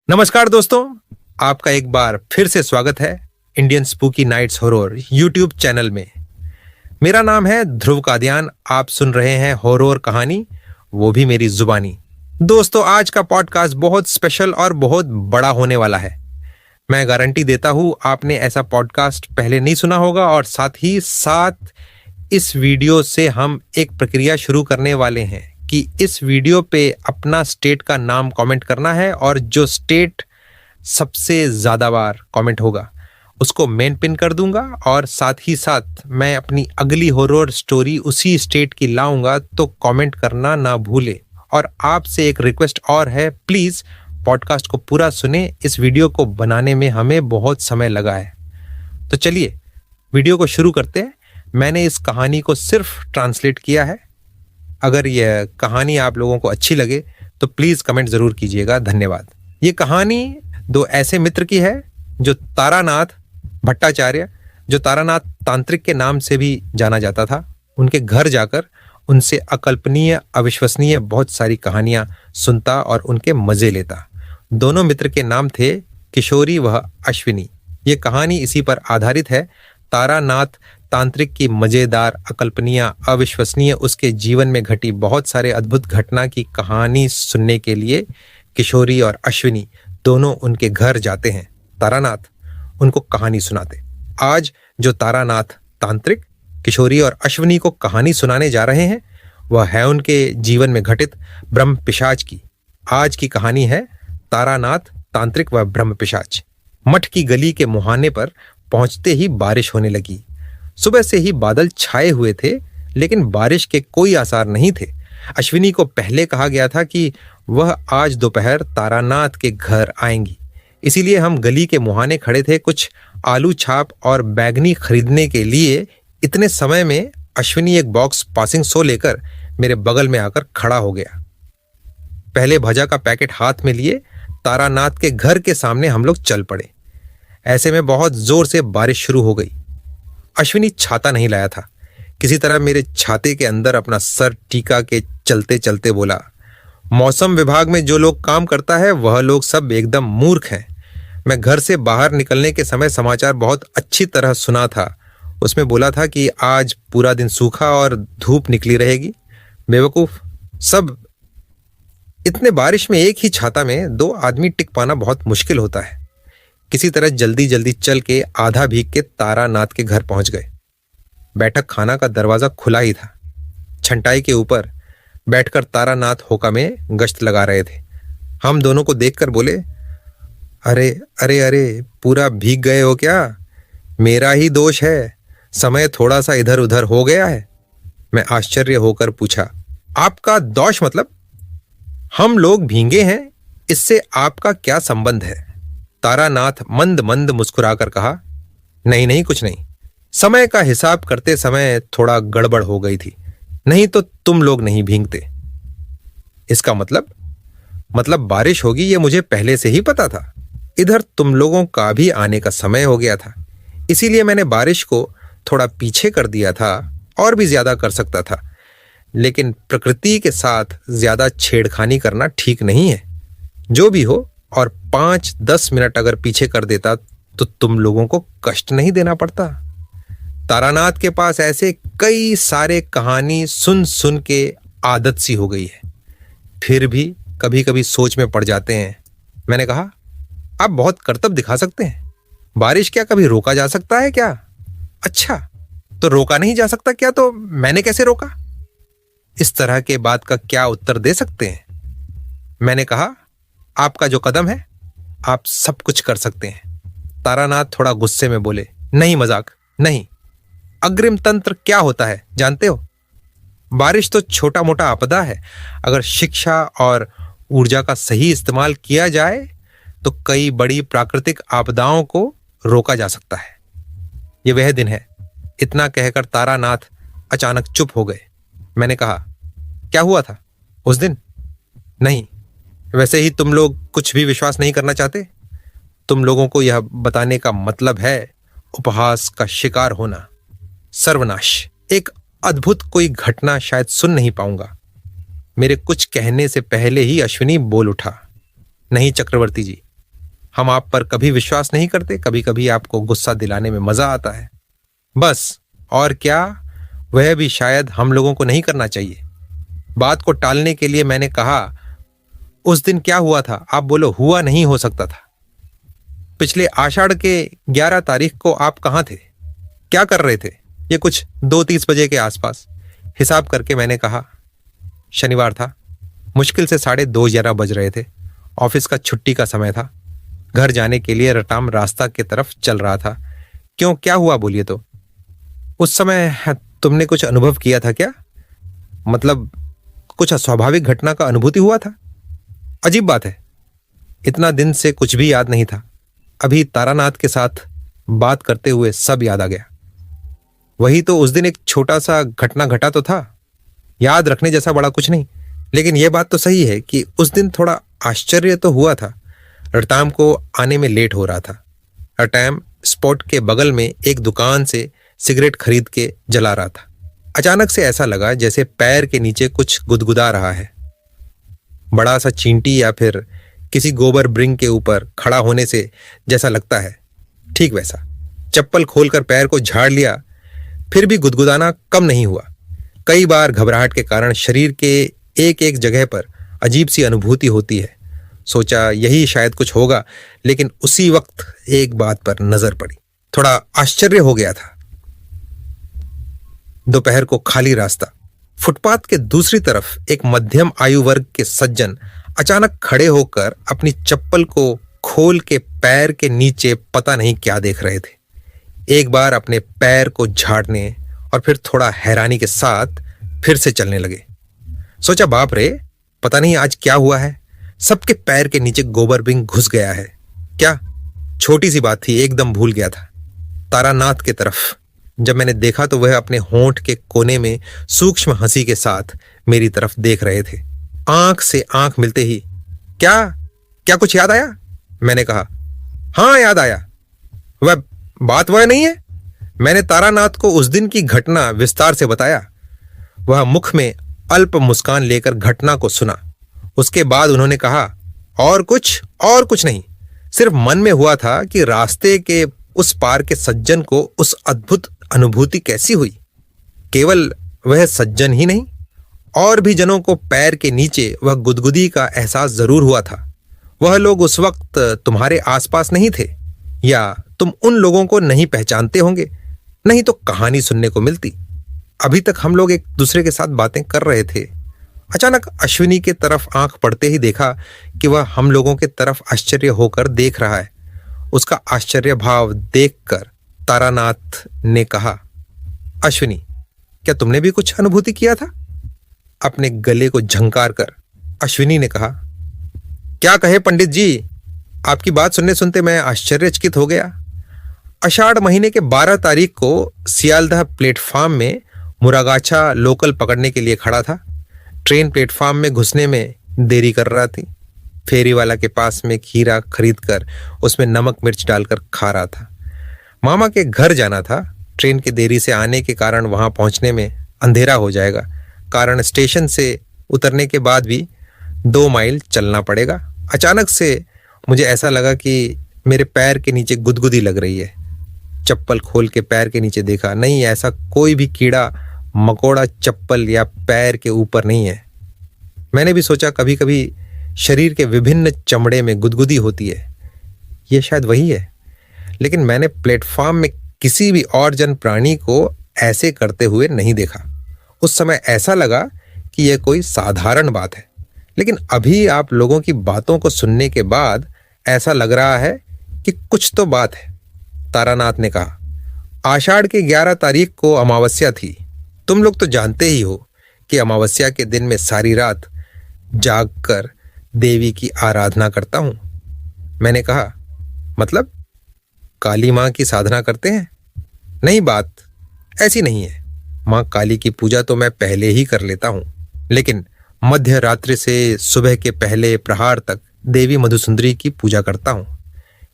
नमस्कार दोस्तों, आपका एक बार फिर से स्वागत है Indian spooky nights horror YouTube channel में। मेरा नाम है ध्रुव कादियान। आप सुन रहे हैं हॉरर कहानी, वो भी मेरी जुबानी। दोस्तों, आज का पॉडकास्ट बहुत स्पेशल और बहुत बड़ा होने वाला है। मैं गारंटी देता हूं आपने ऐसा पॉडकास्ट पहले नहीं सुना होगा, और साथ ही साथ इस वीडियो से हम एक प्रक्रिया शुरू करने वाले हैं कि इस वीडियो पे अपना स्टेट का नाम कमेंट करना है, और जो स्टेट सबसे ज़्यादा बार कमेंट होगा उसको मेन पिन कर दूंगा। और साथ ही साथ मैं अपनी अगली हॉरर स्टोरी उसी स्टेट की लाऊंगा, तो कमेंट करना ना भूले। और आपसे एक रिक्वेस्ट और है, प्लीज़ पॉडकास्ट को पूरा सुने। इस वीडियो को बनाने में हमें बहुत समय लगा है। तो चलिए वीडियो को शुरू करते हैं। मैंने इस कहानी को सिर्फ ट्रांसलेट किया है। अगर यह कहानी आप लोगों को अच्छी लगे तो प्लीज़ कमेंट ज़रूर कीजिएगा। धन्यवाद। ये कहानी दो ऐसे मित्र की है जो तारानाथ भट्टाचार्य, जो तारानाथ तांत्रिक के नाम से भी जाना जाता था, उनके घर जाकर उनसे अकल्पनीय, अविश्वसनीय बहुत सारी कहानियाँ सुनता और उनके मज़े लेता। दोनों मित्र के नाम थे किशोरी व अश्विनी। ये कहानी इसी पर आधारित है। तारानाथ तांत्रिक की मज़ेदार, अकल्पनीय, अविश्वसनीय, उसके जीवन में घटी बहुत सारे अद्भुत घटना की कहानी सुनने के लिए किशोरी और अश्विनी दोनों उनके घर जाते हैं। तारानाथ उनको कहानी सुनाते। आज जो तारानाथ तांत्रिक किशोरी और अश्विनी को कहानी सुनाने जा रहे हैं, वह है उनके जीवन में घटित ब्रह्म पिशाच की। आज की कहानी है तारानाथ तांत्रिक व ब्रह्म पिशाच। मठ की गली के मुहाने पर पहुंचते ही बारिश होने लगी। सुबह से ही बादल छाए हुए थे, लेकिन बारिश के कोई आसार नहीं थे। अश्विनी को पहले कहा गया था कि वह आज दोपहर तारानाथ के घर आएंगी, इसीलिए हम गली के मुहाने खड़े थे कुछ आलू छाप और बैगनी खरीदने के लिए। इतने समय में अश्विनी एक बॉक्स पासिंग सो लेकर मेरे बगल में आकर खड़ा हो गया। पहले भजा का पैकेट हाथ में लिए तारानाथ के घर के सामने हम लोग चल पड़े। ऐसे में बहुत जोर से बारिश शुरू हो गई। अश्विनी छाता नहीं लाया था। किसी तरह मेरे छाते के अंदर अपना सर टीका के चलते चलते बोला, मौसम विभाग में जो लोग काम करता है वह लोग सब एकदम मूर्ख हैं। मैं घर से बाहर निकलने के समय समाचार बहुत अच्छी तरह सुना था। उसमें बोला था कि आज पूरा दिन सूखा और धूप निकली रहेगी। बेवकूफ़ सब। इतने बारिश में एक ही छाता में दो आदमी टिक पाना बहुत मुश्किल होता है। किसी तरह जल्दी जल्दी चल के आधा भीग के तारानाथ के घर पहुंच गए। बैठक खाना का दरवाज़ा खुला ही था। छंटाई के ऊपर बैठकर तारानाथ होका में गश्त लगा रहे थे। हम दोनों को देखकर बोले, अरे अरे अरे, पूरा भीग गए हो क्या? मेरा ही दोष है, समय थोड़ा सा इधर उधर हो गया है। मैं आश्चर्य होकर पूछा, आपका दोष मतलब? हम लोग भीगे हैं, इससे आपका क्या संबंध है? तारानाथ मंद मंद मुस्कुराकर कहा, नहीं नहीं, कुछ नहीं। समय का हिसाब करते समय थोड़ा गड़बड़ हो गई थी, नहीं तो तुम लोग नहीं भीगते। इसका मतलब बारिश होगी, ये मुझे पहले से ही पता था। इधर तुम लोगों का भी आने का समय हो गया था, इसीलिए मैंने बारिश को थोड़ा पीछे कर दिया था। और भी ज्यादा कर सकता था, लेकिन प्रकृति के साथ ज्यादा छेड़खानी करना ठीक नहीं है। जो भी हो, और 5-10 मिनट अगर पीछे कर देता तो तुम लोगों को कष्ट नहीं देना पड़ता। तारानाथ के पास ऐसे कई सारे कहानी सुन सुन के आदत सी हो गई है, फिर भी कभी कभी सोच में पड़ जाते हैं। मैंने कहा, आप बहुत करतब दिखा सकते हैं। बारिश क्या कभी रोका जा सकता है क्या? अच्छा, तो रोका नहीं जा सकता क्या? तो मैंने कैसे रोका? इस तरह के बात का क्या उत्तर दे सकते हैं? मैंने कहा, आपका जो कदम है, आप सब कुछ कर सकते हैं। तारानाथ थोड़ा गुस्से में बोले, नहीं, मजाक नहीं। अग्रिम तंत्र क्या होता है जानते हो? बारिश तो छोटा मोटा आपदा है। अगर शिक्षा और ऊर्जा का सही इस्तेमाल किया जाए तो कई बड़ी प्राकृतिक आपदाओं को रोका जा सकता है। ये वह दिन है। इतना कहकर तारानाथ अचानक चुप हो गए। मैंने कहा, क्या हुआ था उस दिन? नहीं, वैसे ही तुम लोग कुछ भी विश्वास नहीं करना चाहते। तुम लोगों को यह बताने का मतलब है उपहास का शिकार होना, सर्वनाश। एक अद्भुत कोई घटना शायद सुन नहीं पाऊंगा। मेरे कुछ कहने से पहले ही अश्विनी बोल उठा, नहीं चक्रवर्ती जी, हम आप पर कभी विश्वास नहीं करते, कभी कभी आपको गुस्सा दिलाने में मजा आता है, बस। और क्या, वह भी शायद हम लोगों को नहीं करना चाहिए। बात को टालने के लिए मैंने कहा, उस दिन क्या हुआ था? आप बोलो, हुआ नहीं हो सकता था। पिछले आषाढ़ के 11 तारीख को आप कहाँ थे? क्या कर रहे थे? ये कुछ 2:30 बजे के आसपास। हिसाब करके मैंने कहा, शनिवार था। मुश्किल से 2:30 बज रहे थे। ऑफिस का छुट्टी का समय था। घर जाने के लिए रटाम रास्ता की तरफ चल रहा था। क्यों, क्या हुआ बोलिए तो? उस समय तुमने कुछ अनुभव किया था क्या? मतलब कुछ अस्वाभाविक घटना का अनुभूति हुआ था? अजीब बात है, इतना दिन से कुछ भी याद नहीं था। अभी तारानाथ के साथ बात करते हुए सब याद आ गया। वही तो, उस दिन एक छोटा सा घटना घटा तो था, याद रखने जैसा बड़ा कुछ नहीं। लेकिन यह बात तो सही है कि उस दिन थोड़ा आश्चर्य तो हुआ था। रटाम को आने में लेट हो रहा था। रटाम स्पॉट के बगल में एक दुकान से सिगरेट खरीद के जला रहा था। अचानक से ऐसा लगा जैसे पैर के नीचे कुछ गुदगुदा रहा है। बड़ा सा चींटी या फिर किसी गोबर ब्रिंग के ऊपर खड़ा होने से जैसा लगता है, ठीक वैसा। चप्पल खोलकर पैर को झाड़ लिया, फिर भी गुदगुदाना कम नहीं हुआ। कई बार घबराहट के कारण शरीर के एक एक जगह पर अजीब सी अनुभूति होती है। सोचा यही शायद कुछ होगा, लेकिन उसी वक्त एक बात पर नजर पड़ी। थोड़ा आश्चर्य हो गया था। दोपहर को खाली रास्ता, फुटपाथ के दूसरी तरफ एक मध्यम आयु वर्ग के सज्जन अचानक खड़े होकर अपनी चप्पल को खोल के पैर के नीचे पता नहीं क्या देख रहे थे। एक बार अपने पैर को झाड़ने और फिर थोड़ा हैरानी के साथ फिर से चलने लगे। सोचा, बाप रे, पता नहीं आज क्या हुआ है, सबके पैर के नीचे गोबर बिंग घुस गया है क्या? छोटी सी बात थी, एकदम भूल गया था। तारानाथ के तरफ जब मैंने देखा तो वह अपने होंठ के कोने में सूक्ष्म हंसी के साथ मेरी तरफ देख रहे थे। आंख से आंख मिलते ही, क्या क्या कुछ याद आया? मैंने कहा, हाँ याद आया। वह बात वह नहीं है। मैंने तारानाथ को उस दिन की घटना विस्तार से बताया। वह मुख में अल्प मुस्कान लेकर घटना को सुना। उसके बाद उन्होंने कहा, और कुछ नहीं, सिर्फ मन में हुआ था कि रास्ते के उस पार के सज्जन को उस अद्भुत अनुभूति कैसी हुई। केवल वह सज्जन ही नहीं, और भी जनों को पैर के नीचे वह गुदगुदी का एहसास जरूर हुआ था। वह लोग उस वक्त तुम्हारे आसपास नहीं थे, या तुम उन लोगों को नहीं पहचानते होंगे, नहीं तो कहानी सुनने को मिलती। अभी तक हम लोग एक दूसरे के साथ बातें कर रहे थे। अचानक अश्विनी के तरफ आंख पड़ते ही देखा कि वह हम लोगों के तरफ आश्चर्य होकर देख रहा है। उसका आश्चर्य भाव देखकर तारानाथ ने कहा, अश्विनी, क्या तुमने भी कुछ अनुभूति किया था? अपने गले को झंकार कर अश्विनी ने कहा, क्या कहे पंडित जी, आपकी बात सुनने सुनते मैं आश्चर्यचकित हो गया। आषाढ़ महीने के 12 तारीख को सियालदह प्लेटफार्म में मुरागाछा लोकल पकड़ने के लिए खड़ा था। ट्रेन प्लेटफार्म में घुसने में देरी कर रहा थी। फेरी वाला के पास में खीरा खरीद कर उसमें नमक मिर्च डालकर खा रहा था। मामा के घर जाना था। ट्रेन के देरी से आने के कारण वहां पहुंचने में अंधेरा हो जाएगा, कारण स्टेशन से उतरने के बाद भी 2 माइल चलना पड़ेगा। अचानक से मुझे ऐसा लगा कि मेरे पैर के नीचे गुदगुदी लग रही है। चप्पल खोल के पैर के नीचे देखा, नहीं, ऐसा कोई भी कीड़ा मकोड़ा चप्पल या पैर के ऊपर नहीं है। मैंने भी सोचा कभी कभी शरीर के विभिन्न चमड़े में गुदगुदी होती है, ये शायद वही है। लेकिन मैंने प्लेटफॉर्म में किसी भी और जन प्राणी को ऐसे करते हुए नहीं देखा। उस समय ऐसा लगा कि यह कोई साधारण बात है, लेकिन अभी आप लोगों की बातों को सुनने के बाद ऐसा लग रहा है कि कुछ तो बात है। तारानाथ ने कहा, आषाढ़ के 11 तारीख को अमावस्या थी। तुम लोग तो जानते ही हो कि अमावस्या के दिन में सारी रात जागकर देवी की आराधना करता हूं। मैंने कहा, मतलब काली मां की साधना करते हैं? नहीं, बात ऐसी नहीं है। मां काली की पूजा तो मैं पहले ही कर लेता हूं, लेकिन मध्य रात्रि से सुबह के पहले प्रहार तक देवी मधुसुंदरी की पूजा करता हूं।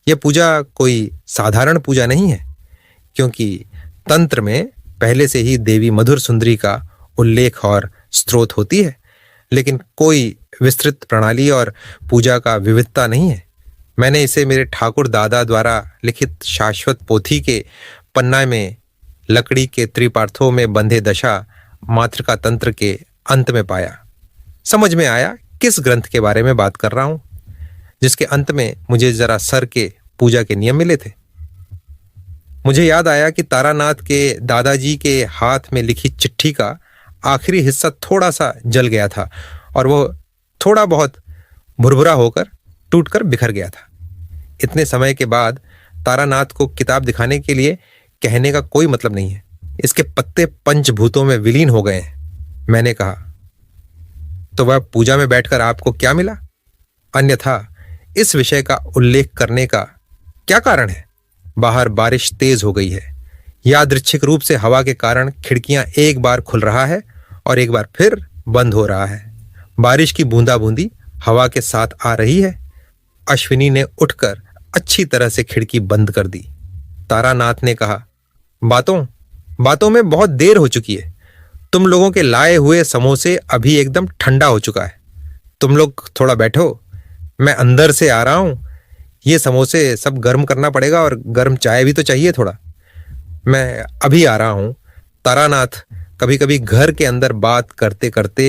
यह पूजा कोई साधारण पूजा नहीं है, क्योंकि तंत्र में पहले से ही देवी मधुर सुंदरी का उल्लेख और स्त्रोत होती है, लेकिन कोई विस्तृत प्रणाली और पूजा का विविधता नहीं है। मैंने इसे मेरे ठाकुर दादा द्वारा लिखित शाश्वत पोथी के पन्ना में लकड़ी के त्रिपार्थों में बंधे दशा मातृका तंत्र के अंत में पाया। समझ में आया किस ग्रंथ के बारे में बात कर रहा हूं, जिसके अंत में मुझे जरा सर के पूजा के नियम मिले थे। मुझे याद आया कि तारानाथ के दादाजी के हाथ में लिखी चिट्ठी का आखिरी हिस्सा थोड़ा सा जल गया था और वो थोड़ा बहुत भुरभुरा होकर टूटकर बिखर गया था। इतने समय के बाद तारानाथ को किताब दिखाने के लिए कहने का कोई मतलब नहीं है। इसके पत्ते पंचभूतों में विलीन हो गए हैं। मैंने कहा, तो वह पूजा में बैठकर आपको क्या मिला? अन्यथा इस विषय का उल्लेख करने का क्या कारण है? बाहर बारिश तेज हो गई है। यादृच्छिक रूप से हवा के कारण खिड़कियां एक बार खुल रहा है और एक बार फिर बंद हो रहा है। बारिश की बूंदाबूंदी हवा के साथ आ रही है। अश्विनी ने उठकर अच्छी तरह से खिड़की बंद कर दी। तारानाथ ने कहा, बातों में बहुत देर हो चुकी है। तुम लोगों के लाए हुए समोसे अभी एकदम ठंडा हो चुका है। तुम लोग थोड़ा बैठो, मैं अंदर से आ रहा हूं। ये समोसे सब गर्म करना पड़ेगा और गर्म चाय भी तो चाहिए थोड़ा। मैं अभी आ रहा हूं। तारानाथ कभी कभी घर के अंदर बात करते करते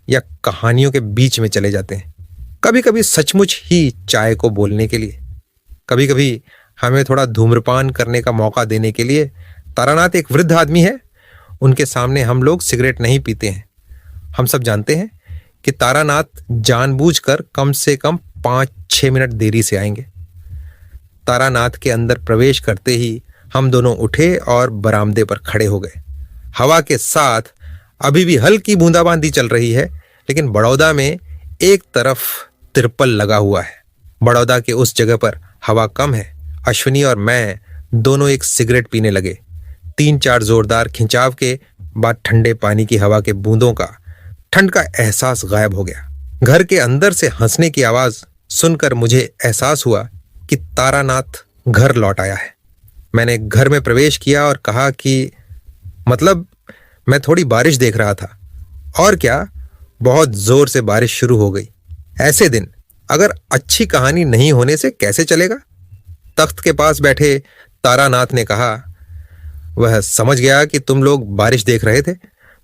या कहानियों के बीच में चले जाते हैं, कभी कभी सचमुच ही चाय को बोलने के लिए, कभी कभी हमें थोड़ा धूम्रपान करने का मौका देने के लिए। तारानाथ एक वृद्ध आदमी है, उनके सामने हम लोग सिगरेट नहीं पीते हैं। हम सब जानते हैं कि तारानाथ जानबूझकर कम से कम 5-6 मिनट देरी से आएंगे। तारानाथ के अंदर प्रवेश करते ही हम दोनों उठे और बरामदे पर खड़े हो गए। हवा के साथ अभी भी हल्की बूंदाबांदी चल रही है, लेकिन बड़ौदा में एक तरफ तिरपल लगा हुआ है। बड़ौदा के उस जगह पर हवा कम है। अश्विनी और मैं दोनों एक सिगरेट पीने लगे। 3-4 जोरदार खिंचाव के बाद ठंडे पानी की हवा के बूंदों का ठंड का एहसास गायब हो गया। घर के अंदर से हंसने की आवाज सुनकर मुझे एहसास हुआ कि तारानाथ घर लौट आया है। मैंने घर में प्रवेश किया और कहा कि मतलब मैं थोड़ी बारिश देख रहा था। और क्या, बहुत जोर से बारिश शुरू हो गई। ऐसे दिन अगर अच्छी कहानी नहीं होने से कैसे चलेगा? तख्त के पास बैठे तारानाथ ने कहा, वह समझ गया कि तुम लोग बारिश देख रहे थे।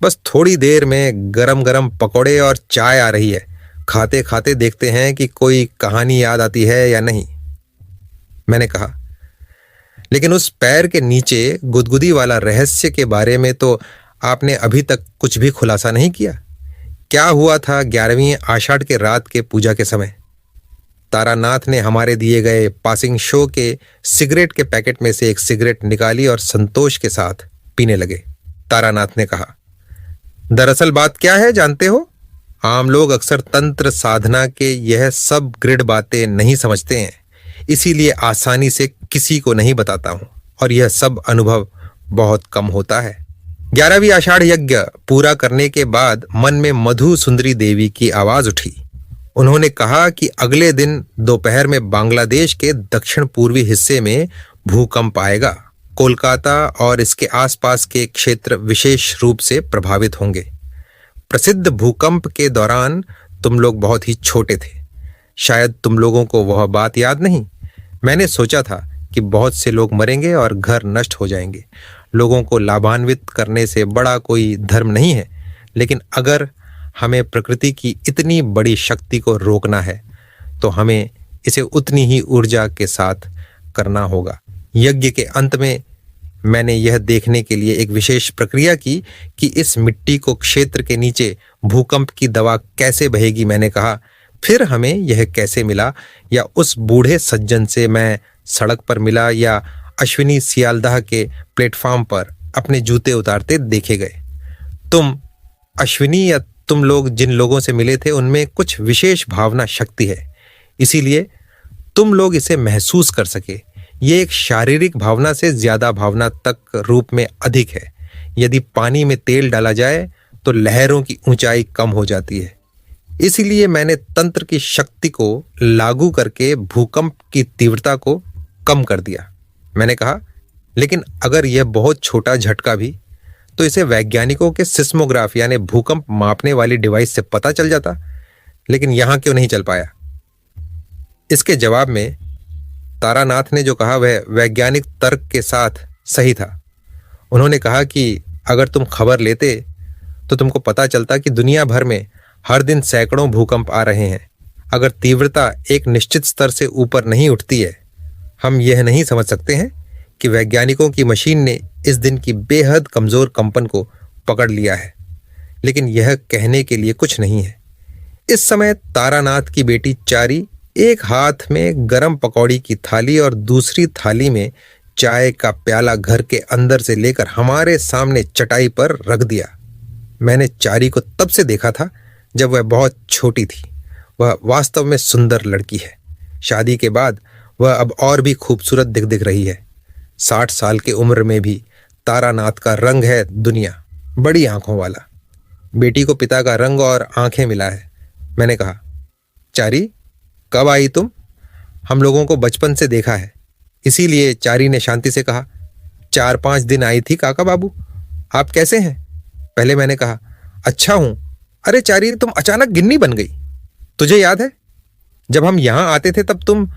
बस थोड़ी देर में गरम गरम पकौड़े और चाय आ रही है। खाते खाते देखते हैं कि कोई कहानी याद आती है या नहीं। मैंने कहा, लेकिन उस पैर के नीचे गुदगुदी वाला रहस्य के बारे में तो आपने अभी तक कुछ भी खुलासा नहीं किया। क्या हुआ था 11वीं आषाढ़ के रात के पूजा के समय? तारानाथ ने हमारे दिए गए पासिंग शो के सिगरेट के पैकेट में से एक सिगरेट निकाली और संतोष के साथ पीने लगे। तारानाथ ने कहा, दरअसल बात क्या है जानते हो? आम लोग अक्सर तंत्र साधना के यह सब ग्रिड बातें नहीं समझते हैं, इसीलिए आसानी से किसी को नहीं बताता हूं और यह सब अनुभव बहुत कम होता है। 11वीं आषाढ़ यज्ञ पूरा करने के बाद मन में मधु सुंदरी देवी की आवाज उठी। उन्होंने कहा कि अगले दिन दोपहर में बांग्लादेश के दक्षिण पूर्वी हिस्से में भूकंप आएगा। कोलकाता और इसके आसपास के क्षेत्र विशेष रूप से प्रभावित होंगे। प्रसिद्ध भूकंप के दौरान तुम लोग बहुत ही छोटे थे, शायद तुम लोगों को वह बात याद नहीं। मैंने सोचा था कि बहुत से लोग मरेंगे और घर नष्ट हो जाएंगे। लोगों को लाभान्वित करने से बड़ा कोई धर्म नहीं है, लेकिन अगर हमें प्रकृति की इतनी बड़ी शक्ति को रोकना है तो हमें इसे उतनी ही ऊर्जा के साथ करना होगा। यज्ञ के अंत में मैंने यह देखने के लिए एक विशेष प्रक्रिया की कि इस मिट्टी को क्षेत्र के नीचे भूकंप की दवा कैसे बहेगी। मैंने कहा, फिर हमें यह कैसे मिला? या उस बूढ़े सज्जन से मैं सड़क पर मिला या अश्विनी सियालदाह के प्लेटफॉर्म पर अपने जूते उतारते देखे गए? तुम अश्विनी या तुम लोग जिन लोगों से मिले थे उनमें कुछ विशेष भावना शक्ति है, इसीलिए तुम लोग इसे महसूस कर सके। ये एक शारीरिक भावना से ज्यादा भावना तक रूप में अधिक है। यदि पानी में तेल डाला जाए तो लहरों की ऊंचाई कम हो जाती है। इसीलिए मैंने तंत्र की शक्ति को लागू करके भूकंप की तीव्रता को कम कर दिया। मैंने कहा, लेकिन अगर यह बहुत छोटा झटका भी, तो इसे वैज्ञानिकों के सिस्मोग्राफ यानी भूकंप मापने वाली डिवाइस से पता चल जाता, लेकिन यहां क्यों नहीं चल पाया? इसके जवाब में तारानाथ ने कहा, मैं 2 दिन पहले ही 11वीं आषाढ़ यज्ञ पूरा करने के बाद मन में मधु सुंदरी देवी की आवाज उठी। उन्होंने कहा कि अगले दिन दोपहर में बांग्लादेश के दक्षिण पूर्वी हिस्से में भूकंप आएगा। कोलकाता और इसके आसपास के क्षेत्र विशेष रूप से प्रभावित होंगे। प्रसिद्ध भूकंप के दौरान तुम लोग बहुत ही छोटे थे, शायद तुम लोगों को वह बात याद नहीं। मैंने कहा, लेकिन अगर यह बहुत छोटा झटका भी, तो इसे वैज्ञानिकों के सिस्मोग्राफ यानी भूकंप मापने वाली डिवाइस से पता चल जाता, लेकिन यहां क्यों नहीं चल पाया? तारानाथ ने जो कहा वह वैज्ञानिक तर्क के साथ सही था। उन्होंने कहा कि अगर तुम खबर लेते तो तुमको पता चलता कि दुनिया भर में हर दिन सैकड़ों भूकंप आ रहे हैं। अगर तीव्रता एक निश्चित स्तर से ऊपर नहीं उठती है, हम यह नहीं समझ सकते हैं कि वैज्ञानिकों की मशीन ने इस दिन की बेहद कमजोर कंपन को पकड़ लिया है। लेकिन यह कहने के लिए कुछ नहीं है। इस समय तारानाथ की बेटी चारी एक हाथ में गरम पकौड़ी की थाली और दूसरी थाली में चाय का प्याला घर के अंदर से लेकर हमारे सामने चटाई पर रख दिया। मैंने चारी को तब से देखा था जब वह बहुत छोटी थी। वह वास्तव में सुंदर लड़की है। शादी के बाद वह अब और भी खूबसूरत दिख रही है। 60 साल की उम्र में भी तारानाथ का रंग है दुनिया, बड़ी आंखों वाला। बेटी को पिता का रंग और आंखें मिला है। मैंने कहा, चारी कब आई तुम? हम लोगों को बचपन से देखा है। इसीलिए चारी ने शांति से कहा, 4-5 दिन आई थी काका बाबू। आप कैसे हैं? पहले मैंने कहा, अच्छा हूं। अरे चारी, तुम अचानक गिन्नी बन गई। तुझे याद है जब हम यहां आते थे तब तुम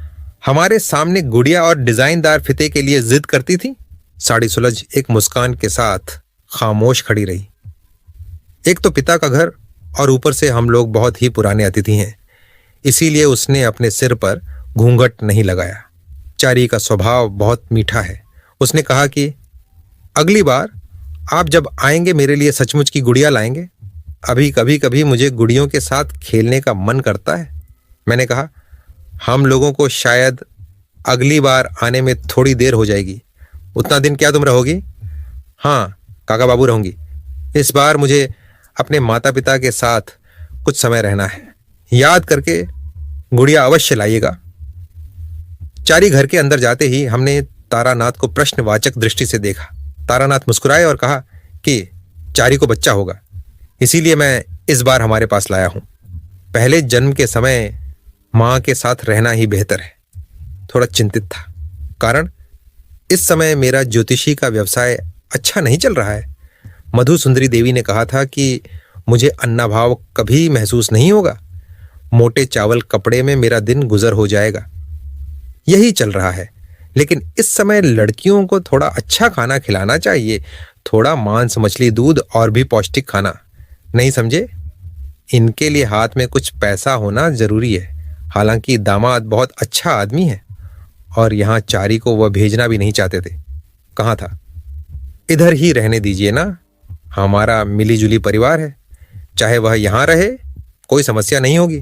हमारे सामने गुड़िया और डिजाइनदार फिते के लिए जिद करती थी। साड़ी सुलझ एक मुस्कान के साथ खामोश खड़ी रही। एक तो पिता का घर और ऊपर से हम लोग बहुत ही पुराने अतिथि हैं, इसीलिए उसने अपने सिर पर घूंघट नहीं लगाया। चारी का स्वभाव बहुत मीठा है। उसने कहा कि अगली बार आप जब आएंगे मेरे लिए सचमुच की गुड़िया लाएंगे। अभी कभी कभी मुझे गुड़ियों के साथ खेलने का मन करता है। मैंने कहा, हम लोगों को शायद अगली बार आने में थोड़ी देर हो जाएगी। उतना दिन क्या तुम रहोगी? हाँ काका बाबू, रहूंगी। इस बार मुझे अपने माता पिता के साथ कुछ समय रहना है। याद करके गुड़िया अवश्य लाइएगा। चारी घर के अंदर जाते ही हमने तारानाथ को प्रश्नवाचक दृष्टि से देखा। तारानाथ मुस्कुराए और कहा कि चारी को बच्चा होगा, इसीलिए मैं इस बार हमारे पास लाया हूं। पहले जन्म के समय मां के साथ रहना ही बेहतर है। थोड़ा चिंतित था, कारण इस समय मेरा ज्योतिषी का व्यवसाय अच्छा नहीं चल रहा है। मधु सुंदरी देवी ने कहा था कि मुझे अन्नाभाव कभी महसूस नहीं होगा। मोटे चावल कपड़े में मेरा दिन गुजर हो जाएगा। यही चल रहा है। लेकिन इस समय लड़कियों को थोड़ा अच्छा खाना खिलाना चाहिए, थोड़ा मांस मछली दूध और भी पौष्टिक खाना। नहीं समझे? इनके लिए हाथ में कुछ पैसा होना जरूरी है। हालांकि दामाद बहुत अच्छा आदमी है और यहाँ चारी को वह भेजना भी नहीं चाहते थे। कहाँ था? इधर ही रहने दीजिए ना, हमारा मिलीजुली परिवार है। चाहे वह यहाँ रहे, कोई समस्या नहीं होगी।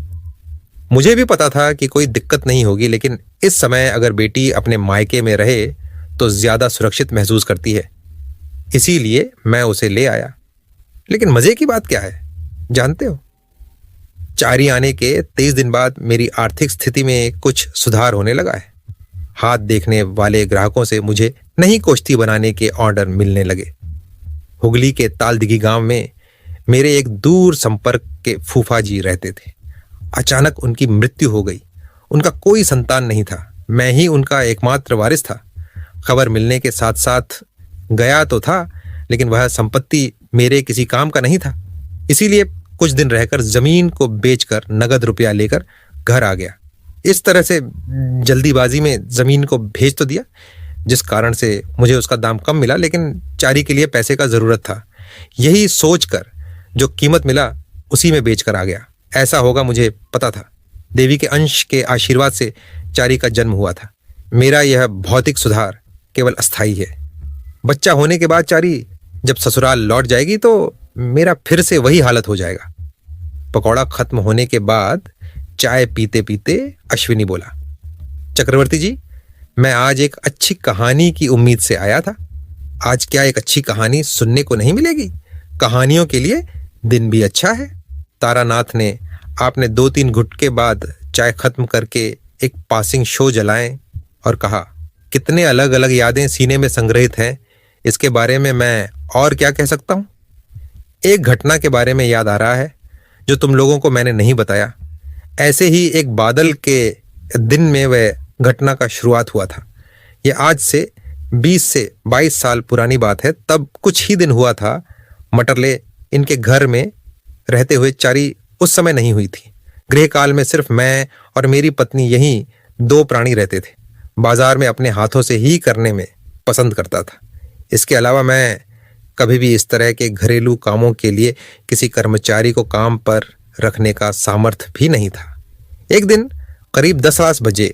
मुझे भी पता था कि कोई दिक्कत नहीं होगी, लेकिन इस समय अगर बेटी अपने मायके में रहे तो ज्यादा सुरक्षित महसूस करती है, इसीलिए मैं उसे ले आया। लेकिन मजे की बात क्या है जानते हो? चारी आने के 23 दिन बाद मेरी आर्थिक स्थिति में कुछ सुधार होने लगा है। हाथ देखने वाले ग्राहकों से मुझे नई कोष्ठी बनाने के ऑर्डर मिलने लगे। हुगली के तालदिघी गांव में मेरे एक दूर संपर्क के फूफा जी रहते थे। अचानक उनकी मृत्यु हो गई। उनका कोई संतान नहीं था। मैं ही उनका एकमात्र वारिस था। खबर मिलने के साथ साथ गया तो था, लेकिन वह संपत्ति मेरे किसी काम का नहीं था। इसीलिए कुछ दिन रहकर जमीन को बेचकर नगद रुपया लेकर घर आ गया। इस तरह से जल्दीबाजी में जमीन को भेज तो दिया, जिस कारण से मुझे उसका दाम कम मिला, लेकिन चारी के लिए पैसे का जरूरत था। यही सोचकर जो कीमत मिला उसी में बेचकर आ गया। ऐसा होगा मुझे पता था। देवी के अंश के आशीर्वाद से चारी का जन्म हुआ था। मेरा यह भौतिक सुधार केवल अस्थायी है। बच्चा होने के बाद चारी जब ससुराल लौट जाएगी तो मेरा फिर से वही हालत हो जाएगा। पकौड़ा खत्म होने के बाद चाय पीते पीते अश्विनी बोला, चक्रवर्ती जी, मैं आज एक अच्छी कहानी की उम्मीद से आया था। आज क्या एक अच्छी कहानी सुनने को नहीं मिलेगी? कहानियों के लिए दिन भी अच्छा है। तारानाथ ने आपने 2-3 घुट के बाद चाय खत्म करके एक पासिंग शो जलाएं और कहा, कितने अलग अलग यादें सीने में संग्रहित हैं। इसके बारे में मैं और क्या कह सकता हूं? एक घटना के बारे में याद आ रहा है जो तुम लोगों को मैंने नहीं बताया। ऐसे ही एक बादल के दिन में वह घटना का शुरुआत हुआ था। यह आज से 20 से 22 साल पुरानी बात है। तब कुछ ही दिन हुआ था। मटरले इनके घर में रहते हुए चारी उस समय नहीं हुई थी। गृह काल में सिर्फ मैं और मेरी पत्नी यहीं 2 प्राणी रहते थे। बाजार में अपने हाथों से ही करने में पसंद करता था। इसके अलावा मैं कभी भी इस तरह के घरेलू कामों के लिए किसी कर्मचारी को काम पर रखने का सामर्थ्य भी नहीं था। एक दिन करीब 10 बजे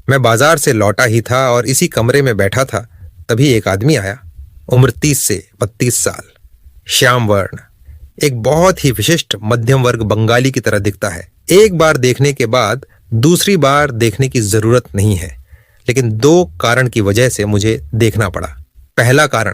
मैं बाजार से लौटा ही था और इसी कमरे में बैठा था, तभी एक आदमी आया। उम्र 30 से 32 साल, श्याम वर्ण, एक बहुत ही विशिष्ट मध्यम वर्ग बंगाली की तरह दिखता है। एक बार देखने के बाद दूसरी बार देखने की जरूरत नहीं है, लेकिन 2 कारण की वजह से मुझे देखना पड़ा। पहला कारण,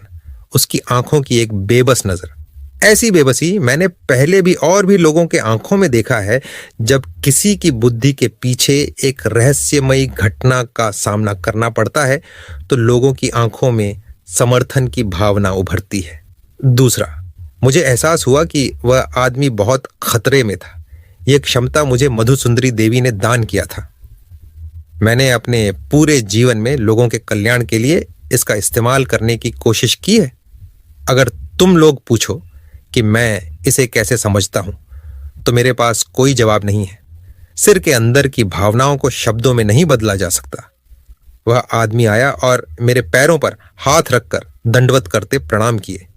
उसकी आंखों की एक बेबस नजर। ऐसी बेबसी मैंने पहले भी और भी लोगों के आंखों में देखा है। जब किसी की बुद्धि के पीछे एक रहस्यमयी घटना का सामना करना पड़ता है तो लोगों की आंखों में समर्थन की भावना उभरती है। दूसरा, मुझे एहसास हुआ कि वह आदमी बहुत खतरे में था। यह क्षमता मुझे मधुसुंदरी देवी ने दान किया था। मैंने अपने पूरे जीवन में लोगों के कल्याण के लिए इसका इस्तेमाल करने की कोशिश की है। अगर तुम लोग पूछो कि मैं इसे कैसे समझता हूं, तो मेरे पास कोई जवाब नहीं है। सिर के अंदर की भावनाओं को शब्दों में नहीं बदला जा सकता। वह आदमी आया और मेरे पैरों पर हाथ रखकर दंडवत करते प्रणाम किए।